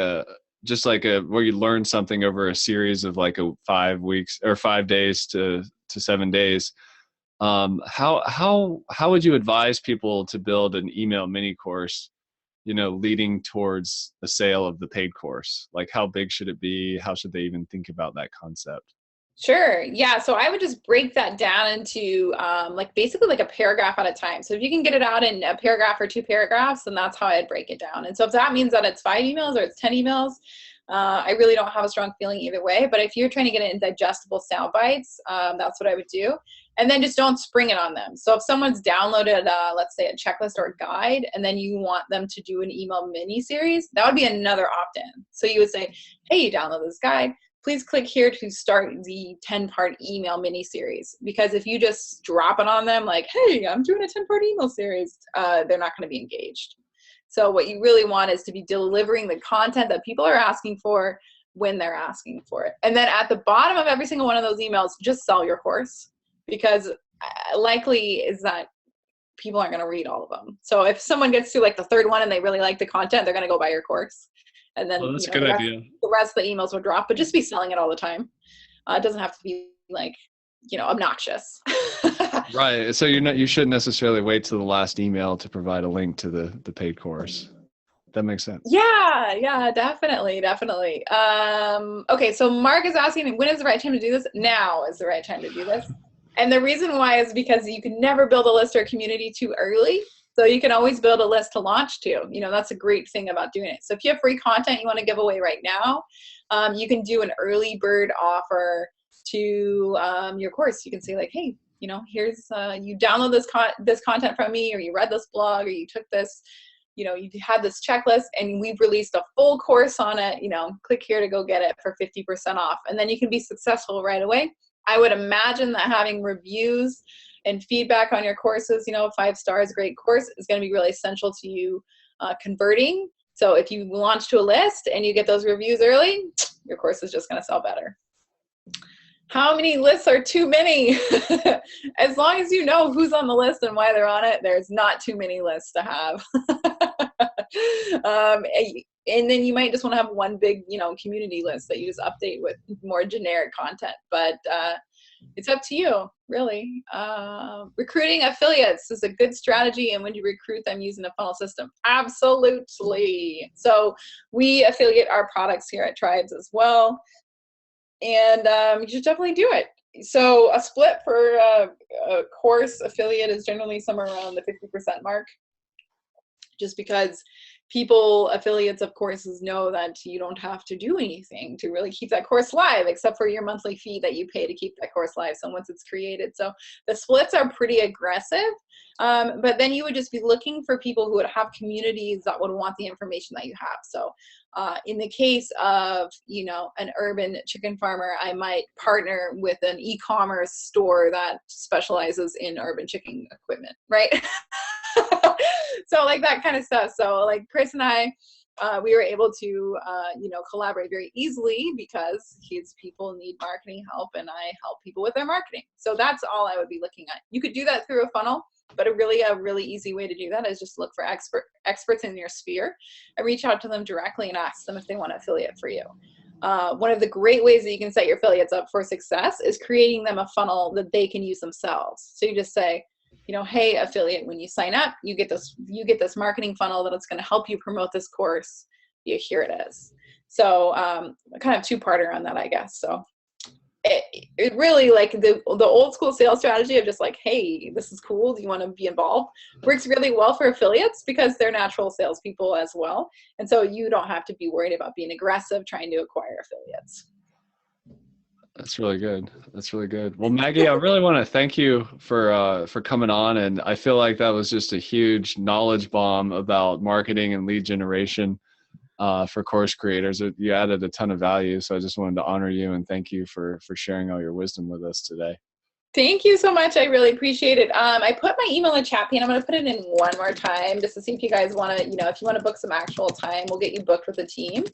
[SPEAKER 1] just like where you learn something over a series of like 5 weeks or 5 days to 7 days, how would you advise people to build an email mini course, you know, leading towards the sale of the paid course? Like, how big should it be? How should they even think about that concept?
[SPEAKER 2] Sure. Yeah. So I would just break that down into like basically like a paragraph at a time. So if you can get it out in a paragraph or 2 paragraphs, then that's how I'd break it down. And so if that means that it's 5 emails or it's 10 emails, I really don't have a strong feeling either way. But if you're trying to get it in digestible sound bites, that's what I would do. And then just don't spring it on them. So if someone's downloaded, let's say a checklist or a guide, and then you want them to do an email mini series, that would be another opt-in. So you would say, hey, you download this guide. Please click here to start the 10-part email mini series. Because if you just drop it on them like, hey, I'm doing a 10-part email series, they're not going to be engaged. So what you really want is to be delivering the content that people are asking for when they're asking for it. And then at the bottom of every single one of those emails, just sell your course, because likely is that people aren't going to read all of them. So if someone gets to like the 3rd one and they really like the content, they're going to go buy your course. And then
[SPEAKER 1] That's a good idea.
[SPEAKER 2] The rest of the emails will drop, but just be selling it all the time. It doesn't have to be like, you know, obnoxious.
[SPEAKER 1] Right. So you shouldn't necessarily wait to the last email to provide a link to the paid course. That makes sense.
[SPEAKER 2] Yeah, definitely. Okay, so Mark is asking, when is the right time to do this? Now is the right time to do this. And the reason why is because you can never build a list or a community too early. So you can always build a list to launch to. You know, that's a great thing about doing it. So if you have free content you want to give away right now, you can do an early bird offer to your course. You can say like, hey, you know, here's, you download this content from me, or you read this blog, or you took this, you know, you had this checklist and we've released a full course on it, you know, click here to go get it for 50% off. And then you can be successful right away. I would imagine that having reviews and feedback on your courses, you know, 5 stars, great course, is going to be really essential to you converting. So if you launch to a list and you get those reviews early, your course is just going to sell better. How many lists are too many? As long as you know who's on the list and why they're on it, there's not too many lists to have. And then you might just want to have one big, you know, community list that you just update with more generic content. But it's up to you, really. Recruiting affiliates is a good strategy, and when you recruit them using a funnel system, absolutely. So we affiliate our products here at Tribez as well. And you should definitely do it. So a split for a course affiliate is generally somewhere around the 50% mark, just because affiliates of courses know that you don't have to do anything to really keep that course live, except for your monthly fee that you pay to keep that course live. So once it's created, so the splits are pretty aggressive. But then you would just be looking for people who would have communities that would want the information that you have. So in the case of, you know, an urban chicken farmer, I might partner with an e-commerce store that specializes in urban chicken equipment, right? So like that kind of stuff. So like Chris and I, we were able to, you know, collaborate very easily because his people need marketing help and I help people with their marketing. So that's all I would be looking at. You could do that through a funnel, but a really easy way to do that is just look for experts in your sphere and reach out to them directly and ask them if they want to affiliate for you. One of the great ways that you can set your affiliates up for success is creating them a funnel that they can use themselves. So you just say, you know, hey, affiliate, when you sign up, you get this marketing funnel that it's going to help you promote this course. Here it is. So kind of 2-parter on that, I guess. So it really, like the old school sales strategy of just like, hey, this is cool, do you want to be involved, works really well for affiliates because they're natural salespeople as well. And so you don't have to be worried about being aggressive trying to acquire affiliates.
[SPEAKER 1] That's really good. That's really good. Well, Maggie, I really want to thank you for coming on, and I feel like that was just a huge knowledge bomb about marketing and lead generation for course creators. You added a ton of value, so I just wanted to honor you and thank you for sharing all your wisdom with us today.
[SPEAKER 2] Thank you so much. I really appreciate it. I put my email in chat pane. I'm going to put it in one more time just to see if you guys want to, if you want to book some actual time, we'll get you booked with a team.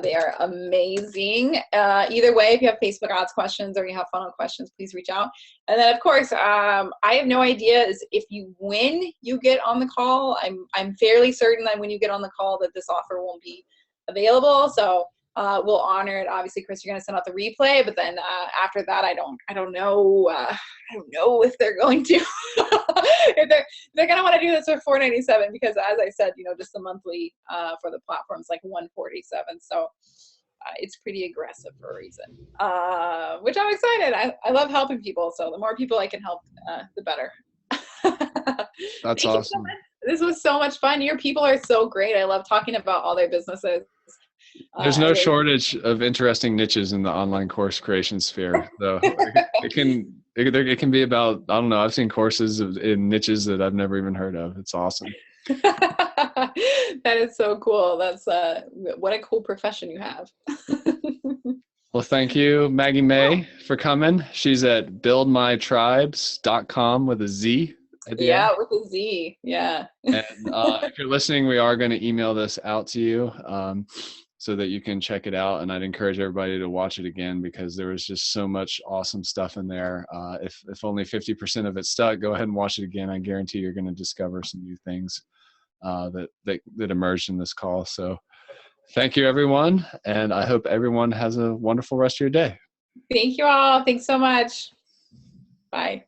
[SPEAKER 2] They are amazing. Either way, if you have Facebook ads questions or you have funnel questions, please reach out. And then, of course, I have no idea is if when you get on the call, I'm fairly certain that when you get on the call that this offer won't be available. So we'll honor it. Obviously, Chris, you're going to send out the replay, but then after that, I don't know if they're going to. If they're going to want to do this for $497 because, as I said, just the monthly for the platform is like $147. So it's pretty aggressive for a reason, which I'm excited. I love helping people. So the more people I can help, the better.
[SPEAKER 1] That's awesome.
[SPEAKER 2] So this was so much fun. Your people are so great. I love talking about all their businesses.
[SPEAKER 1] There's no shortage of interesting niches in the online course creation sphere. So it can be about, I don't know, I've seen courses in niches that I've never even heard of. It's awesome.
[SPEAKER 2] That is so cool. That's what a cool profession you have.
[SPEAKER 1] Well, thank you, Maggie Mae, for coming. She's at buildmytribes.com with a Z.
[SPEAKER 2] Yeah, with a Z. Yeah.
[SPEAKER 1] And if you're listening, we are going to email this out to you so that you can check it out. And I'd encourage everybody to watch it again because there was just so much awesome stuff in there. If only 50% of it stuck, go ahead and watch it again. I guarantee you're going to discover some new things that emerged in this call. So thank you, everyone. And I hope everyone has a wonderful rest of your day.
[SPEAKER 2] Thank you all. Thanks so much. Bye.